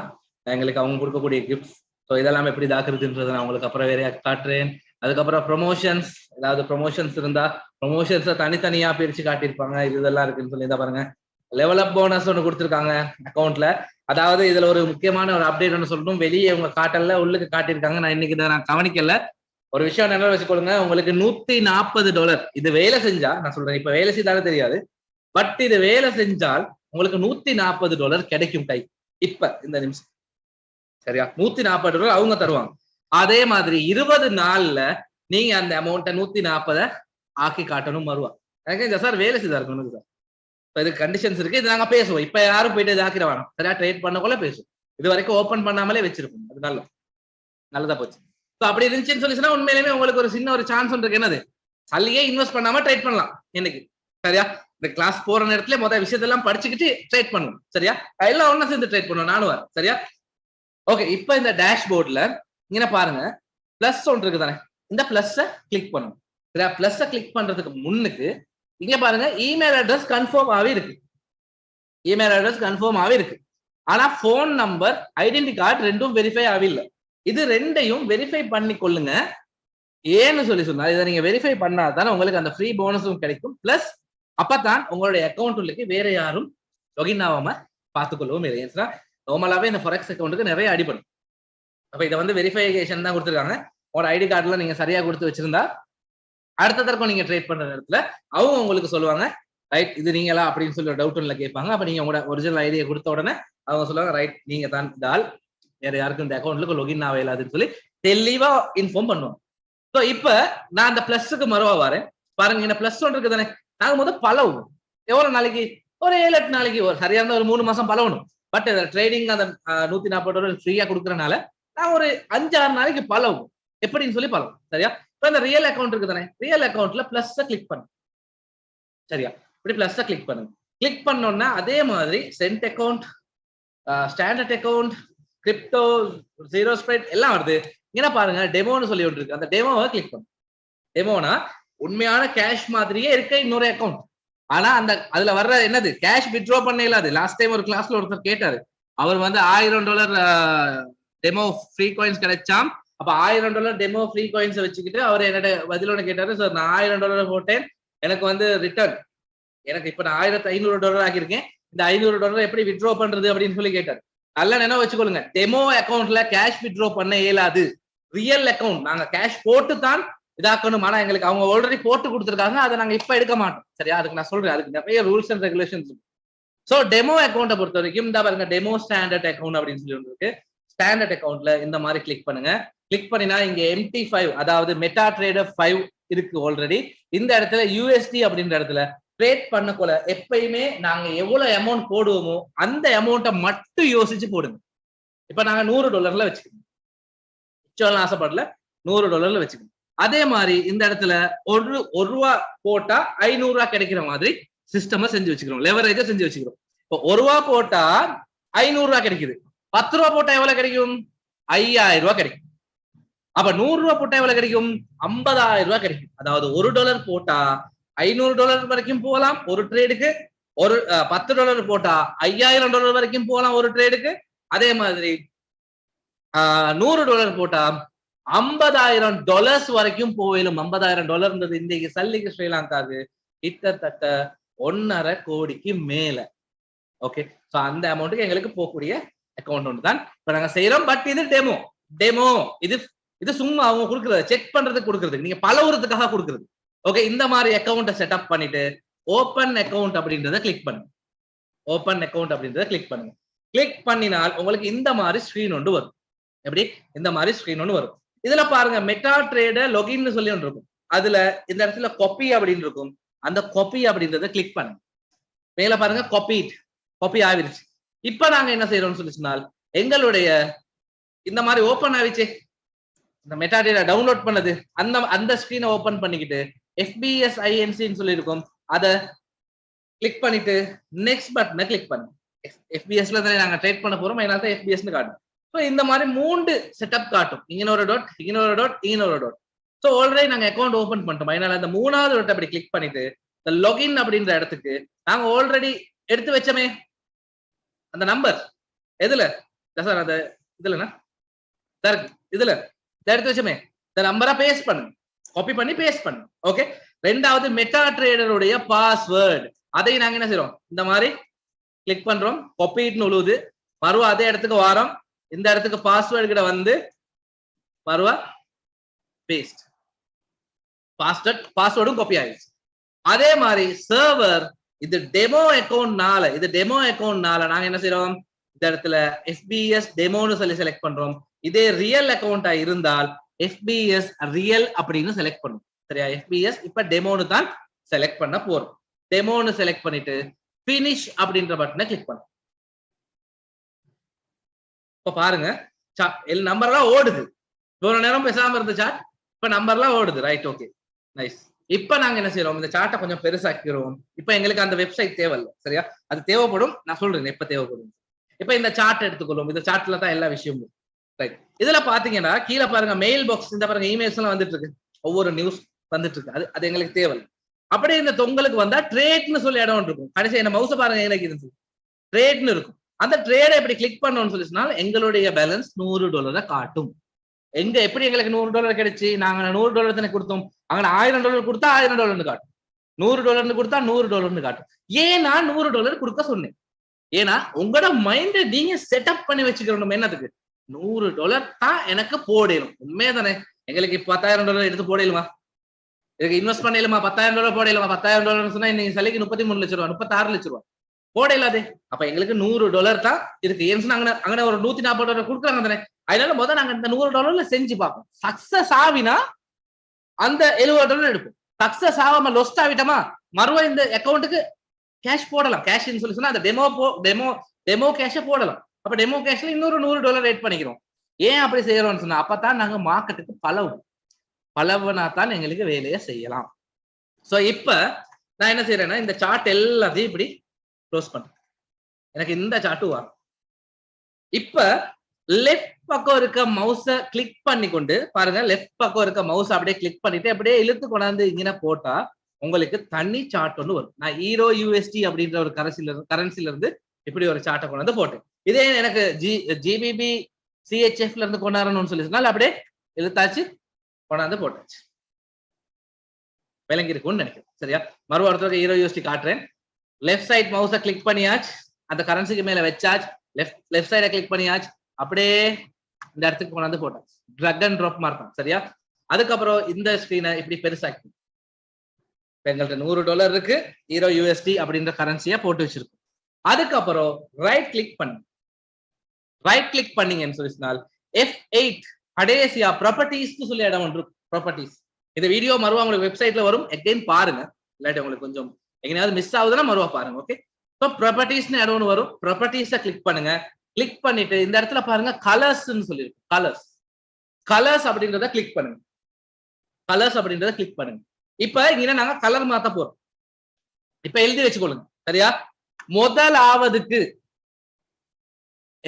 எங்களுக்கு அவங்க கொடுக்கக்கூடிய கிஃப்ட். ஸோ இதெல்லாம் எப்படி தாக்குறதுன்றது நான் உங்களுக்கு அப்புறம் வேறையா காட்டுறேன். அதுக்கப்புறம் ப்ரொமோஷன்ஸ், ஏதாவது ப்ரொமோஷன்ஸ் இருந்தா ப்ரொமோஷன்ஸை தனித்தனியா பிரிச்சு காட்டியிருப்பாங்க. இதெல்லாம் இருக்குன்னு சொல்லி தான் பாருங்க. லெவல் அப் போனஸ் ஒன்று கொடுத்துருக்காங்க அக்கௌண்ட்ல. அதாவது இதுல ஒரு முக்கியமான ஒரு அப்டேட் ஒன்று சொல்லணும், வெளியே உங்க காட்டல்ல உள்ளுக்கு காட்டியிருக்காங்க. நான் இன்னைக்கு இதை நான் கவனிக்கல. ஒரு விஷயம் என்ன வச்சுக்கொள்ளுங்க, உங்களுக்கு $140 இது வேலை செஞ்சா, நான் சொல்றேன் இப்ப வேலை செய்தாலும் தெரியாது, பட் இது வேலை செஞ்சால் உங்களுக்கு $140 கிடைக்கும் கை இப்ப இந்த நிமிஷம். சரியா, $140 அவங்க தருவாங்க. அதே மாதிரி 20 நாள்ல நீங்க அந்த அமௌண்ட்டை 140 ஆக்கி காட்டணும் வருவா. எனக்கு சார் வேலை செய்தா இருக்கணும் சார், இது கண்டிஷன்ஸ் இருக்கு, இது நாங்க பேசுவோம். இப்ப யாரும் போயிட்டு இதாக்கிட வேணாம். சரியா, ட்ரேட் பண்ணக்குள்ள பேசுவோம். இது வரைக்கும் ஓபன் பண்ணாமலே வச்சிருக்கோம், அது நல்லதா போச்சு. அப்படி இருந்துச்சுன்னு சொல்லி உண்மையிலுமே உங்களுக்கு ஒரு சின்ன ஒரு சான்ஸ் இருக்கு, என்னது, சல்லியே இன்வெஸ்ட் பண்ணாம ட்ரேட் பண்ணலாம் இன்னைக்கு. சரியா, இந்த கிளாஸ் போற நேரத்துல முதல் விஷயத்தெல்லாம் படிச்சுக்கிட்டு ட்ரேட் பண்ணுவோம். சரியா, எல்லாம் ஒண்ணா சேர்ந்து ட்ரேட் பண்ணுவோம், நானும் வரேன். சரியா, ஓகே. இப்ப இந்த டேஷ்போர்ட்ல இங்க பாருங்க, பிளஸ் ஒன்று இருக்கு தானே, இந்த பிளஸ் கிளிக் பண்ணும். சரியா, பிளஸ் கிளிக் பண்றதுக்கு முன்னுக்கு இங்க பாருங்க, இமெயில் அட்ரஸ் கன்ஃபார்ம் ஆகி இருக்கு. இமெயில் அட்ரஸ் கன்ஃபார்ம் ஆகி இருக்கு. ஆனா போன் நம்பர், ஐடென்டி கார்டு ரெண்டும் வெரிஃபை ஆகவில்லை. இது ரெண்டையும் வெரிஃபை பண்ணி கொள்ளுங்க. ஏன்னு சொல்லி சொன்னா, இதை நீங்க வெரிஃபை பண்ணாதான் உங்களுக்கு அந்த ஃப்ரீ போனஸும் கிடைக்கும். பிளஸ் அப்பதான் உங்களுடைய அக்கௌண்ட் உள்ளுக்கு வேற யாரும் லொகின் ஆகாம பார்த்துக்கொள்ளவும் இல்லை. நார்மலாவே இந்த ஃபாரெக்ஸ் அக்கௌண்ட்டுக்கு நிறைய அடிபடும். அப்ப இதை வந்து வெரிஃபிகேஷன் தான் கொடுத்துருக்காங்க. உங்களோட ஐடி கார்டுல நீங்க சரியா கொடுத்து வச்சிருந்தா அடுத்த தடவை நீங்க ட்ரேட் பண்ற நேரத்துல அவங்க உங்களுக்கு சொல்லுவாங்க ரைட் இது நீங்களா அப்படின்னு சொல்லி ஒரு டவுட் ஒன்ல கேட்பாங்க. அப்ப நீங்க உங்களோட ஒரிஜினல் ஐடியை கொடுத்த உடனே அவங்க சொல்லுவாங்க ரைட் நீங்க தான் இந்த ஆள், வேற யாருக்கும் இந்த அக்கௌண்ட்ல லொகின் ஆகலாதுன்னு சொல்லி தெளிவா இன்ஃபார்ம் பண்ணுவோம். ஸோ இப்ப நான் அந்த பிளஸ்க்கு மறுவா வரேன் பாருங்க. இந்த பிளஸ் ஒன்று இருக்கு தானே, நாங்க முதல் பழவும் எவ்வளவு நாளைக்கு, ஒரு 7-8 நாளைக்கு, ஒரு சரியா இருந்தா ஒரு 3 மாசம் பழவணும். பட் ட்ரேடிங் அந்த $140 ஃப்ரீயா கொடுக்கறனால நான் ஒரு 5-6 நாளைக்கு பழவும் எப்படின்னு சொல்லி பழவும். சரியா? இப்ப இந்த ரியல் அக்கௌண்ட் இருக்கு தானே, ரியல் அக்கௌண்ட்ல பிளஸ் கிளிக் பண்ணு. சரியா? இப்படி பிளஸ் கிளிக் பண்ணுங்க. கிளிக் பண்ணோம்னா அதே மாதிரி cent account, standard account, crypto, zero spread எல்லாம் வருது. என்ன பாருங்க டெமோன்னு சொல்லி ஒன்று இருக்கு, அந்த டெமோவை கிளிக் பண்ணுங்க. டெமோனா உண்மையான கேஷ் மாதிரியே இருக்க இன்னொரு அக்கௌண்ட். ஆனா அந்த அதுல வர்ற என்னது கேஷ் வித்ட்ரா பண்ண இல்லாது. லாஸ்ட் டைம் ஒரு கிளாஸ்ல ஒருத்தர் கேட்டாரு, அவர் வந்து $1000 டெமோ ஃப்ரீ காயின்ஸ் கிடைச்சாம். அப்ப $1000 டெமோ ஃப்ரீ காயின்ஸ் வச்சுக்கிட்டு அவர் என்னோட பதில் ஒன்று கேட்டாரு, சார் நான் $1000 போட்டேன், எனக்கு வந்து ரிட்டர்ன், எனக்கு இப்ப நான் $1500 ஆக்கியிருக்கேன், இந்த $500 எப்படி வித்ட்ரா பண்றது அப்படின்னு சொல்லி கேட்டாரு. நல்ல நினைவு வச்சுக்கொள்ளுங்க, டெமோ அக்கௌண்ட்ல கேஷ் வித்ட்ரா பண்ண இயலாது. ரியல் அக்கௌண்ட் நாங்க கேஷ் போட்டு தான் இதாக்கணும். ஆனா எங்களுக்கு அவங்க ஆல்ரெடி போட்டு கொடுத்துருக்காங்க, அதை நாங்க இப்ப எடுக்க மாட்டோம். சரியா? அதுக்கு நான் சொல்றேன், அதுக்கு நிறைய ரூல்ஸ் அண்ட் ரெகுலேஷன்ஸ் இருக்கு. சோ டெமோ அக்கௌண்ட்டை பொறுத்த வரைக்கும் இந்த பாருங்க டெமோ ஸ்டாண்டர்ட் அக்கௌண்ட் அப்படின்னு சொல்லி ஒன்று இருக்கு. ஸ்டாண்டர்ட் அக்கௌண்ட்ல இந்த மாதிரி கிளிக் பண்ணுங்க. கிளிக் பண்ணினா இங்க MT5 அதாவது மெட்டா ட்ரேடர் 5 இருக்கு ஆல்ரெடி. இந்த இடத்துல USD அப்படின்ற இடத்துல ட்ரேட் பண்ணக்குள்ள எப்பயுமே நாங்க எவ்வளவு அமௌண்ட் போடுவோமோ அந்த அமௌண்ட்டை மட்டும் யோசிச்சு போடுங்க. இப்ப நாங்க $100 வச்சுக்கோங்க, ஆசைப்படல, $100 வச்சுக்கோங்க. அதே மாதிரி இந்த இடத்துல ஒரு ரூபா போட்டா $500 கிடைக்கிற மாதிரி சிஸ்டமா செஞ்சு வச்சுக்கிறோம், லெவரேஜா செஞ்சு வச்சுக்கிறோம். இப்போ $1 போட்டா $500 கிடைக்குது, $10 போட்டா எவ்வளவு கிடைக்கும்? $5000 கிடைக்கும். அப்ப $100 போட்டா எவ்வளவு கிடைக்கும்? $50,000 கிடைக்கும். அதாவது $1 போட்டா $500 வரைக்கும் போகலாம் ஒரு ட்ரேடுக்கு. ஒரு $10 போட்டா $5000 வரைக்கும் போகலாம் ஒரு ட்ரேடுக்கு. அதே மாதிரி $100 போட்டா $50,000 வரைக்கும் போயிலும். $50,000 இன்றைக்கு சல்லிக்கு ஸ்ரீலங்காவுக்கு கிட்டத்தட்ட 1.5 கோடிக்கு மேல. ஓகே, சோ அந்த அமௌண்ட்டுக்கு எங்களுக்கு போகக்கூடிய அக்கௌண்ட் ஒன்று தான் இப்ப நாங்க செய்யறோம். பட் இது டெமோ இது சும்மா அவங்க கொடுக்குறது, செக் பண்றதுக்கு கொடுக்குறது, நீங்க பலவுறதுக்காக கொடுக்குறது. ஓகே, இந்த மாதிரி அக்கௌண்ட்டை செட்டப் பண்ணிட்டு ஓப்பன் அக்கௌண்ட் அப்படின்றத கிளிக் பண்ணுங்க. ஓப்பன் அக்கௌண்ட் அப்படின்றத கிளிக் பண்ணுங்க. கிளிக் பண்ணினால் உங்களுக்கு இந்த மாதிரி ஸ்கிரீன் ஒன்று வரும். எப்படி? இந்த மாதிரி ஸ்கிரீன் ஒன்று வரும். இதுல பாருங்க மெட்டா ட்ரேடர் லொகின்னு சொல்லி ஒன்று இருக்கும். அதுல இந்த இடத்துல காப்பி அப்படின்னு இருக்கும். அந்த காப்பி அப்படின்றத கிளிக் பண்ணுங்க. மேல பாருங்க காப்பி ஆகிருச்சு. இப்ப நாங்க என்ன செய்யறோம்னு சொல்லி சொன்னால் எங்களுடைய இந்த மாதிரி ஓப்பன் ஆகிச்சு, இந்த மெட்டா ட்ரேடர் டவுன்லோட் பண்ணது அந்த ஸ்கிரீனை ஓப்பன் பண்ணிக்கிட்டு FBS INCன்னு சொல்லி இருக்கும், அதை கிளிக் பண்ணிட்டு நெக்ஸ்ட் பட்டனை கிளிக் பண்ணுங்க. FBSல தான் நாங்க ட்ரேட் பண்ண போறோம், அதனால தான் FBSன்னு காட்டும். ஸோ இந்த மாதிரி 3 செட்டப் காட்டும், இன்னொரு டாட். ஸோ ஆல்ரெடி நாங்க அக்கௌண்ட் ஓபன் பண்ணிட்டோம், அதனால அந்த 3வது டாட் அப்படி கிளிக் பண்ணிட்டு இந்த லாகின் அப்படின்ற இடத்துக்கு நாங்க ஆல்ரெடி எடுத்து வச்சோமே அந்த நம்பர், எதுல சார் அந்த இதுலனா சார் இதுல எடுத்து வச்சோமே இந்த நம்பரை பேஸ்ட் பண்ணுங்க, காப்பி பண்ணி பேஸ்ட் பண்ணுங்க. ஓகே, 2வது மெட்டா ட்ரேடருடைய பாஸ்வேர்டு, அதை நாங்க என்ன செய்யறோம், இந்த மாதிரி கிளிக் பண்றோம், காப்பின்னு உழுவுது, மறுவா அதே இடத்துக்கு வாரோம், இந்த இடத்துக்கு பாஸ்வேர்டு கிட்ட வந்து மறுவா பேஸ்ட், பாஸ்வேர்டும் காப்பி ஆயிடுச்சு. அதே மாதிரி சர்வர் இது டெமோ அக்கௌண்ட்னால நாங்க என்ன செய்யறோம், இந்த இடத்துல FBS டெமோன்னு சொல்லி செலக்ட் பண்றோம். இதே ரியல் அக்கௌண்டா இருந்தால் FBS ரியல் அப்படின்னு செலக்ட் பண்ணும். சரியா? FBS இப்ப டெமோன்னு தான் செலக்ட் பண்ண போறோம். டெமோன்னு செலக்ட் பண்ணிட்டு பினிஷ் அப்படின்ற பட்டனை கிளிக் பண்ணும். இப்ப பாருங்க நம்பர்லாம் ஓடுது. இவ்வளவு நேரம் பேசாம இருந்த சார்ட் இப்ப நம்பர்லாம் ஓடுது. Right, okay, nice. இப்ப நாங்க என்ன செய்யறோம், இந்த சார்ட்டை கொஞ்சம் பெருசாக்கிறோம். இப்ப எங்களுக்கு அந்த வெப்சைட் தேவையில்லை. சரியா? அது தேவைப்படும், நான் சொல்றேன் எப்ப தேவைப்படும். இப்ப இந்த சார்ட் எடுத்துக்கொள்ளும், இந்த சார்ட்ல தான் எல்லா விஷயமும். ரைட், இதுல பாத்தீங்கன்னா கீழே பாருங்க மெயில் பாக்ஸ், இந்த பாருங்க இமெயில்ஸ் எல்லாம் வந்துட்டு இருக்கு, ஒவ்வொரு நியூஸ் வந்துட்டு இருக்கு. அது எங்களுக்கு தேவையில்லை. அப்படியே இந்த தொங்கலுக்கு வந்தா ட்ரேட்னு சொல்லி இடம் இருக்கும். கடைசி என்ன மவுச பாருங்க, எனக்கு இருந்துச்சு ட்ரேட்னு இருக்கும். அந்த ட்ரேடை எப்படி கிளிக் பண்ணணும்னு சொல்லி சொன்னால் எங்களுடைய பேலன்ஸ் $100 காட்டும். எங்க எப்படி எங்களுக்கு $100 கிடைச்சு, நாங்க $100 தானே கொடுத்தோம், அங்க $1000 கொடுத்தா $1000 காட்டும், $100 கொடுத்தா $100 காட்டும். ஏன்னா $100 கொடுக்க சொன்னேன். ஏன்னா உங்களோட மைண்ட நீங்க செட்டப் பண்ணி வச்சுக்கணும். என்னதுக்கு? $100 தான் எனக்கு போடணும். உண்மையே தானே? எங்களுக்கு $10,000 எடுத்து போடலுமா, இதுக்கு இன்வெஸ்ட் பண்ணலுமா, $10,000 போடலுமா, $10,000 சொன்னா இன்னைக்கு சிலைக்கு 33 லட்சம் ரூபா, 36 லட்சம் ரூபா போடலாது. அப்ப எங்களுக்கு $100 தான் இருக்கு. ஏன்னு சொன்னா அங்கே ஒரு $140 கொடுக்குறாங்க தானே. அதனால முதல்ல நாங்க இந்த $100 செஞ்சு பார்ப்போம். சக்சஸ் ஆவினா அந்த $70 எடுப்போம். சக்சஸ் ஆகாம லொஸ்ட் ஆகிட்டோமா மறுவா இந்த அக்கௌண்ட்டுக்கு கேஷ் போடலாம். கேஷ்ன்னு சொல்லி சொன்னா அந்த டெமோ கேஷ போடலாம். அப்ப டெமோ கேஷ்ல இன்னொரு $100 ரேட் பண்ணிக்கிறோம். ஏன் அப்படி செய்யறோம்னு சொன்னா அப்பதான் நாங்க மார்க்கெட்டுக்கு பலவனா தான் எங்களுக்கு வேலையை செய்யலாம். சோ இப்ப நான் என்ன செய்யறேன்னா இந்த சார்ட் எல்லாத்தையும் இப்படி க்ளோஸ் பண்றேன். எனக்கு இந்த சார்ட்டு வரும். இப்ப லெஃப்ட் பக்கம் இருக்க மவுஸ கிளிக் பண்ணி கொண்டு பாருங்க, லெஃப்ட் பக்கம் இருக்க மவுஸ் அப்படியே கிளிக் பண்ணிட்டு அப்படியே இழுத்து கொண்டாந்து இங்கே போட்டா உங்களுக்கு தனி சார்ட் ஒன்று வரும். நான் ஈரோ யூஎஸ்டி அப்படின்ற ஒரு கரன்சில இருந்து இப்படி ஒரு சார்ட்டை கொண்டாந்து போட்டேன். இதே எனக்கு ஜிபிபி சிஹெச்எஃப்ல இருந்து கொண்டாடணும்னு சொல்லி சொன்னால் அப்படியே இழுத்தாச்சு கொண்டாந்து போட்டாச்சு. விளங்கி இருக்கும்னு நினைக்கிறேன். சரியா, மறுபடியும் ஈரோ யூஎஸ்டி காட்டுறேன். லெஃப்ட் சைட் மவுஸை கிளிக் பண்ணியாச்சு, அந்த கரன்சிக்கு மேல வச்சாச்சு, லெஃப்ட் சைடை கிளிக் பண்ணியாச்சு, அப்படியே இந்த இடத்துக்கு கொண்டாந்து போட்டாச்சு. ட்ரக் அண்ட் ட்ராப் மாதிரி தான். சரியா, அதுக்கப்புறம் இந்த ஸ்கிரீனை இப்படி பெருசாக்கி எங்கள்கிட்ட $100 இருக்கு, ஈரோ யூஎஸ்டி அப்படின்ற கரன்சியா போட்டு வச்சிருக்கோம். அதுக்கப்புறம் ரைட் கிளிக் பண்ணீங்கன்னு சொல்லி சொன்னால் F8 கடைசியா ப்ராப்பர்ட்டிஸ்னு சொல்லி இடம் ஒன்று. ப்ராப்பர்ட்டிஸ் இந்த வீடியோ மறுவா உங்களுக்கு வெப்சைட்ல வரும், எகைன் பாருங்க. இல்லாட்டி உங்களுக்கு கொஞ்சம் எங்கேயாவது மிஸ் ஆகுதுன்னா மறுவா பாருங்க. ஓகே, ஸோ ப்ராப்பர்ட்டிஸ்னு இடம் ஒன்று வரும். ப்ராப்பர்ட்டிஸை கிளிக் பண்ணுங்க. கிளிக் பண்ணிட்டு இந்த இடத்துல பாருங்க கலர்ஸ்ன்னு சொல்லிருக்கு. கலர்ஸ் அப்படின்றத கிளிக் பண்ணுங்க. இப்ப இங்க நாங்க கலர் மாத்த போறோம். இப்ப எழுதி வச்சுக்கொள்ளுங்க. சரியா, முதலாவதுக்கு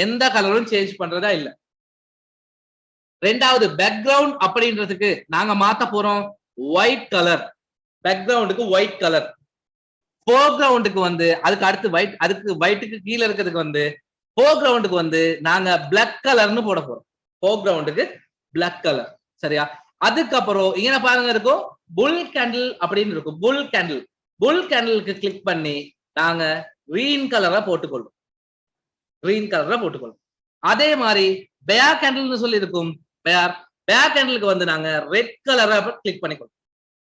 எந்த கலரும் சேஞ்ச் பண்றதா இல்ல. ரெண்டாவது பேக்ரவுண்ட் அப்படின்றதுக்கு நாங்க மாத்த போறோம் ஒயிட் கலர். பேக்ரவுண்டுக்கு ஒயிட் கலர். ஃபோர்கிரவுண்டுக்கு வந்து அதுக்கு அடுத்து ஒயிட், அதுக்கு ஒயிட்டுக்கு கீழே இருக்கிறதுக்கு வந்து ஃபோர்கிரவுண்டுக்கு வந்து நாங்க பிளாக் கலர்னு போட போறோம். ஃபோர்கிரவுண்டுக்கு பிளாக் கலர். சரியா, அதுக்கப்புறம் இங்க பாருங்க இருக்கும் புல் கேண்டில் அப்படின்னு இருக்கும். புல் கேண்டிலுக்கு கிளிக் பண்ணி நாங்க கிரீன் கலரா போட்டுக்கொள்வோம். அதே மாதிரி பேர் கேண்டில் சொல்லி இருக்கும். பேர் கேண்டிலுக்கு வந்து நாங்க ரெட் கலரா கிளிக் பண்ணிக்கொள்வோம்.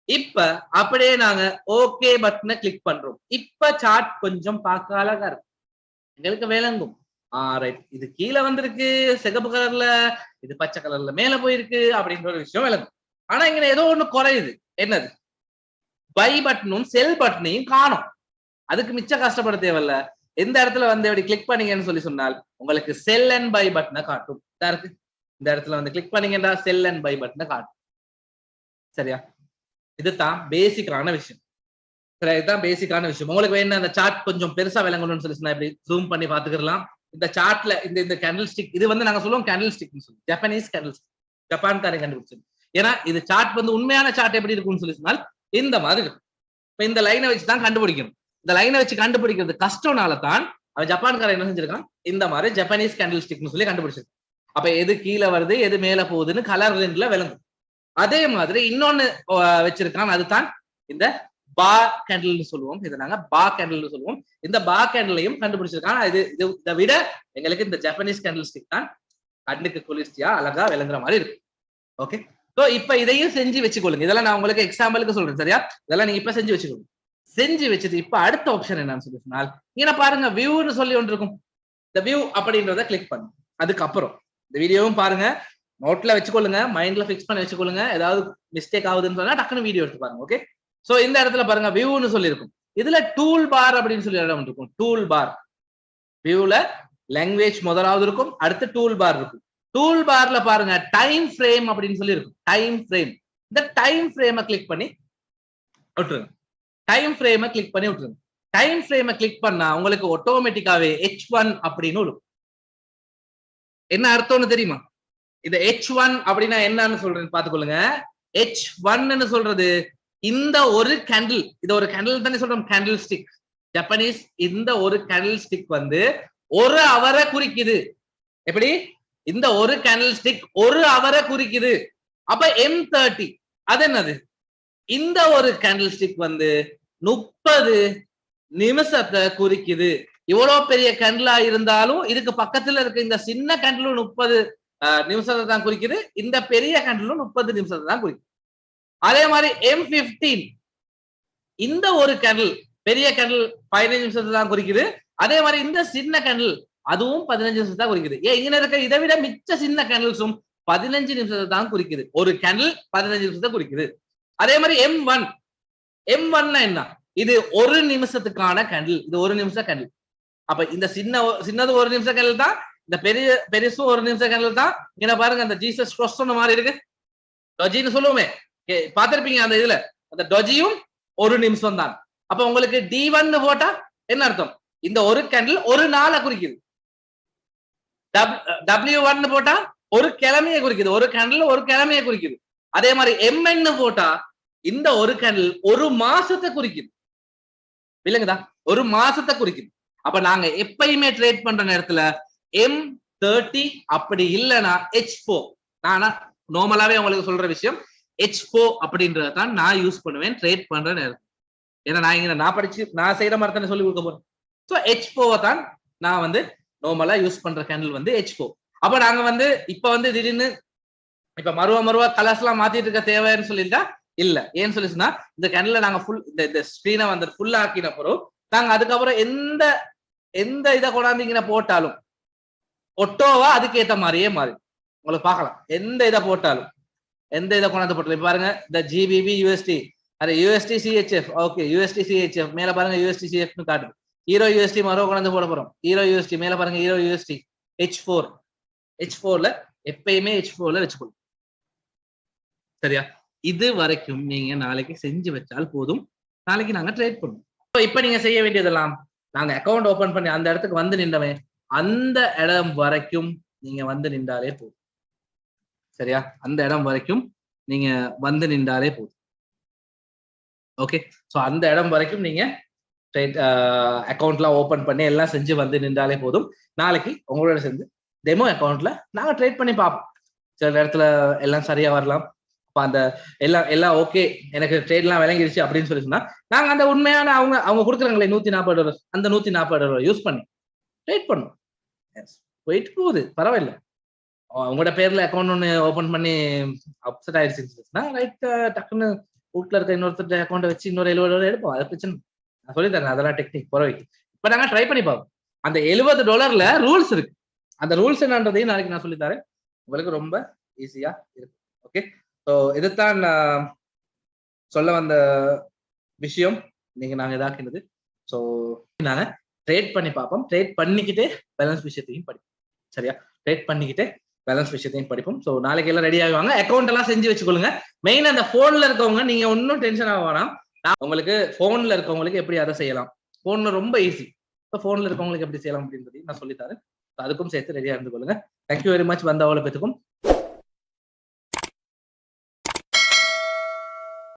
இப்ப அப்படியே நாங்க ஓகே பட்டனை கிளிக் பண்றோம். இப்ப சார்ட் கொஞ்சம் பார்க்க அழகா இருக்கும், எங்களுக்கு விளங்கும். ரைட், இது கீழே வந்திருக்கு சிகப்பு கலர்ல, இது பச்சை கலர்ல மேல போயிருக்கு அப்படின்ற ஒரு விஷயம் விளங்கும். ஆனா இங்க ஏதோ ஒண்ணு குறையுது. என்னது? பை பட்டனும் செல் பட்டனையும் காணும். அதுக்கு மிச்சம் கஷ்டப்பட தேவையில்ல. எந்த இடத்துல வந்து இப்படி கிளிக் பண்ணீங்கன்னு சொல்லி சொன்னால் உங்களுக்கு செல் அண்ட் பை பட்டனை காட்டும். இந்த இடத்துல வந்து கிளிக் பண்ணீங்கன்னா செல் அண்ட் பை பட்டனை காட்டும். சரியா, இதுதான் பேசிக்கான விஷயம். இதுதான் பேசிக்கான விஷயம். உங்களுக்கு வேணும் அந்த சார்ட் கொஞ்சம் பெருசா விளங்கணும்னு சொல்லி சொன்னா இப்படி ஜூம் பண்ணி பாத்துக்கலாம். இந்த சார்ட்ல இந்த கேண்டில் ஸ்டிக், இது வந்து நாங்க சொல்லுவோம் கேண்டில் ஸ்டிக்னு சொல்லி, ஜப்பானீஸ் கேண்டில் ஸ்டிக், ஜப்பான்காரன் கண்டுபிடிச்சது. ஏன்னா இது சார்ட் வந்து உண்மையான சார்ட் எப்படி இருக்கும்னு சொல்லி சொன்னால் இந்த மாதிரி இருக்கும். இப்ப இந்த லைனை வச்சுதான் கண்டுபிடிக்கணும். இந்த லைனை வச்சு கண்டுபிடிக்கிறது கஷ்டம்னால தான் அவன் ஜப்பான்காரன் என்ன செஞ்சிருக்கான், இந்த மாதிரி ஜப்பானீஸ் கேண்டில் ஸ்டிக்னு சொல்லி கண்டுபிடிச்சிருக்கான். அப்ப எது கீழே வருது எது மேல போகுதுன்னு கலர் ரெண்டுல விளங்கும். அதே மாதிரி இன்னொன்னு வச்சிருக்கான், அதுதான் இந்த பா கேண்டில் சொல்லுவோம். இதை நாங்க பா கேண்டில் சொல்லுவோம். இந்த பா கேண்டிலையும் கண்டுபிடிச்சிருக்கான். இதை விட எங்களுக்கு இந்த ஜப்பானீஸ் கேண்டில் ஸ்டிக் தான் கண்ணுக்கு குளிர்ச்சியா அழகா விளங்குற மாதிரி இருக்கு. ஓகே, ஸோ இப்ப இதையும் செஞ்சு வச்சுக்கொள்ளுங்க. இதெல்லாம் நான் உங்களுக்கு எக்ஸாம்பிளுக்கு சொல்றேன். சரியா, இதெல்லாம் நீங்க இப்ப செஞ்சு வச்சுக்கோங்க. செஞ்சு வச்சது இப்ப அடுத்த ஆப்ஷன் என்னன்னு சொல்லி சொன்னால் இங்க பாருங்க வியூன்னு சொல்லி ஒன்று இருக்கும். இந்த வியூ அப்படின்றத கிளிக் பண்ணும். அதுக்கப்புறம் இந்த வீடியோவும் பாருங்க, நோட்ல வச்சுக்கொள்ளுங்க, மைண்ட்ல பிக்ஸ் பண்ணி வச்சுக்கொள்ளுங்க. ஏதாவது மிஸ்டேக் ஆகுதுன்னு சொன்னா டக்குனு வீடியோ எடுத்து பாருங்க. ஓகே, சோ இந்த இடத்துல பாருங்க வியூன்னு சொல்லி இருக்கும். இதுல டூல் பார் அப்படின்னு சொல்லி இடம் இருக்கும். டூல் பார் வியூல லாங்குவேஜ் முதலாவது இருக்கும், அடுத்து டூல் பார் இருக்கும். டூல் பார்ல பாருங்க டைம் ஃப்ரேம் அப்படின்னு சொல்லி இருக்கும். டைம் ஃப்ரேம், இந்த டைம் ஃப்ரேமை கிளிக் பண்ணி விட்டுருங்க. டைம் ஃப்ரேமை கிளிக் பண்ணி விட்டுருங்க. டைம் ஃப்ரேமை கிளிக் பண்ணா உங்களுக்கு ஆட்டோமேட்டிக்காவே H1 அப்படின்னு இருக்கும். என்ன அர்த்தம்னு தெரியுமா? இது H1 அப்படின்னா என்னன்னு சொல்றேன்னு பாத்துக்கொள்ளுங்க. H1 சொல்றது இந்த ஒரு கேண்டில், இது ஒரு கேண்டில் தானே சொல்றோம், கேண்டில் ஸ்டிக். ஜப்பானீஸ் இந்த ஒரு கேண்டில் ஸ்டிக் வந்து ஒரு அவரை குறிக்குது. எப்படி? இந்த ஒரு கேண்டில் ஸ்டிக் ஒரு அவரை குறிக்குது. அப்ப M30 அது என்னது? இந்த ஒரு கேண்டில் ஸ்டிக் வந்து 30 நிமிஷத்தை குறிக்குது. இவ்வளவு பெரிய கேண்டிலா இருந்தாலும் இதுக்கு பக்கத்துல இருக்க இந்த சின்ன கேண்டிலும் 30 நிமிஷத்தை தான் குறிக்குது. இந்த பெரிய கேண்டிலும் 30 நிமிஷத்தை தான் குறிக்குது. அதே மாதிரி M15 இந்த ஒரு கேண்டில் பெரிய கேண்டில் 15 நிமிஷத்தை தான் குறிக்குது. அதே மாதிரி இந்த சின்ன கேண்டில் அதுவும் 15 நிமிஷத்தை தான் குறிக்குது. இங்க இருக்க இதை விட மிச்ச சின்ன கேண்டில்ஸும் 15 நிமிஷத்தை தான் குறிக்குது. ஒரு கேண்டில் 15 நிமிஷத்தை குறிக்குது. அதே மாதிரி M1 என்ன? இது ஒரு நிமிஷத்துக்கான கேண்டில். இது ஒரு நிமிஷம் கேண்டில். அப்ப இந்த சின்னது ஒரு நிமிஷம் கேண்டில் தான். இந்த பெருசும் ஒரு நிமிஷம் கேண்டில் தான். இங்க பாருங்க அந்த ஜீசஸ் கிராஸ் சொன்ன மாதிரி இருக்கு. டொஜின்னு சொல்லுவோமே, பாத்திருப்பீங்க அந்த இதுல. அந்த டொஜியும் ஒரு நிமிஷம் தான். அப்ப உங்களுக்கு D1 போட்டா என்ன அர்த்தம்? இந்த ஒரு கேண்டில் ஒரு நாளை குறிக்குது. W1 போட்டா ஒரு கிழமையை குறிக்குது. ஒரு கேண்டில் ஒரு கிழமையை குறிக்குது. அதே மாதிரி MN போட்டா இந்த ஒரு கேண்டில் ஒரு மாசத்தை குறிக்குது. இல்லைங்கதா? ஒரு மாசத்தை குறிக்குது. அப்ப நாங்க எப்பயுமே ட்ரேட் பண்ற நேரத்துல M30 அப்படி இல்லைன்னா H4. நானா நார்மலாவே உங்களுக்கு சொல்ற விஷயம் H4 அப்படின்றத தான் நான் யூஸ் பண்ணுவேன் ட்ரேட் பண்ற நேரம். ஏன்னா நான் படிச்சு நான் செய்யற மாதிரி தானே சொல்லி கொடுக்க போறேன். ஸோ H4 தான் நான் வந்து நார்மலா யூஸ் பண்ற கேண்டில் வந்து H4. அப்ப நாங்க வந்து இப்ப வந்து திடீர்னு இப்ப மறுவா கலர்ஸ் எல்லாம் மாத்திட்டு இருக்க தேவைன்னு சொல்லியிருக்கா இல்ல. ஏன்னு சொல்லிச்சுன்னா இந்த கேண்டில் நாங்க ஃபுல் இந்த ஸ்கிரீனை வந்து ஃபுல்லா ஆக்கின பிறகு நாங்க அதுக்கப்புறம் எந்த இதை கொண்டாந்தீங்கன்னா போட்டாலும் ஒட்டோவா அதுக்கேற்ற மாதிரியே மாறி உங்களுக்கு பார்க்கலாம். எந்த இதை போட்டாலும் எந்த இதை கொண்டாந்து போட்டாலும் பாருங்க இந்த GBP USD அது USD CHF okay USD CHF மேல பாருங்க USD CHF காட்டுது. ஹீரோ USD மரோ கொண்டாந்து போட போறோம். ஹீரோ USD மேல பாருங்க ஹீரோ USD H4ல எப்பயுமே H4ல வச்சுக்கணும். சரியா? இது வரைக்கும் நீங்க நாளைக்கு செஞ்சு வச்சால் போதும். நாளைக்கு நாங்க ட்ரேட் பண்ணுவோம். இப்ப நீங்க செய்ய வேண்டியதெல்லாம் நாங்க அக்கௌண்ட் ஓபன் பண்ணி அந்த இடத்துக்கு வந்து நின்றவே அந்த இடம் வரைக்கும் நீங்க வந்து நின்றாலே போதும். சரியா? அந்த இடம் வரைக்கும் நீங்க வந்து நின்றாலே போதும். ஓகே, ஸோ அந்த இடம் வரைக்கும் நீங்க அக்கௌண்ட்லாம் ஓபன் பண்ணி எல்லாம் செஞ்சு வந்து நின்றாலே போதும். நாளைக்கு உங்களோட சேர்ந்து டெமோ அக்கௌண்ட்ல நாங்க ட்ரேட் பண்ணி பார்ப்போம். சில நேரத்துல எல்லாம் சரியா வரலாம். அந்த எல்லாம் ஓகே எனக்கு ட்ரேட்லாம் விளங்கிருச்சு அப்படின்னு சொல்லி சொன்னா நாங்க அந்த உண்மையான அவங்க கொடுக்குறாங்களே $140 அந்த $140 யூஸ் பண்ணி ட்ரேட் பண்ணும். போயிட்டு போகுது, பரவாயில்ல. உங்களோட பேர்ல அக்கௌண்ட் ஒன்று ஓபன் பண்ணி அப்செட் ஆயிடுச்சுன்னா ரைட் டக்குன்னு வீட்டுல இருக்க இன்னொருத்தர் அக்கௌண்ட் வச்சு இன்னொரு $70 எடுப்போம். அது பிரச்சனை நான் சொல்லி தரேன். அதெல்லாம் டெக்னிக் பரவாயில்லை. இப்ப நாங்க ட்ரை பண்ணி பார்ப்போம். அந்த $70 ரூல்ஸ் இருக்கு. அந்த ரூல்ஸ் என்னன்றதையும் நாளைக்கு நான் சொல்லி தரேன். உங்களுக்கு ரொம்ப ஈஸியா இருக்கு. ஓகே, ஸோ இதுதான் சொல்ல வந்த விஷயம். நீங்க நாங்க இதாக்கினது. ஸோ நாங்க ட்ரேட் பண்ணி பார்ப்போம். ட்ரேட் பண்ணிக்கிட்டே பேலன்ஸ் விஷயத்தையும் படிப்போம். சரியா? ட்ரேட் பண்ணிக்கிட்டே பேலன்ஸ் விஷயத்தையும் படிப்போம். ஸோ நாளைக்கு எல்லாம் ரெடி ஆகுவாங்க. அக்கௌண்ட் எல்லாம் செஞ்சு வச்சுக்கொள்ளுங்க. மெயின் அந்த போன்ல இருக்கவங்க நீங்க ஒன்னும் டென்ஷன் ஆக வேணாம். உங்களுக்கு போன்ல இருக்கவங்களுக்கு எப்படி அதை செய்யலாம், போன்ல ரொம்ப ஈஸி. இப்போ போன்ல இருக்கவங்களுக்கு எப்படி செய்யலாம் அப்படின்றதையும் நான் சொல்லித்தரேன். அதுக்கும் சேர்த்து ரெடியா இருந்து கொள்ளுங்க. Thank you very much. வந்த அவ்வளவு பேத்துக்கும்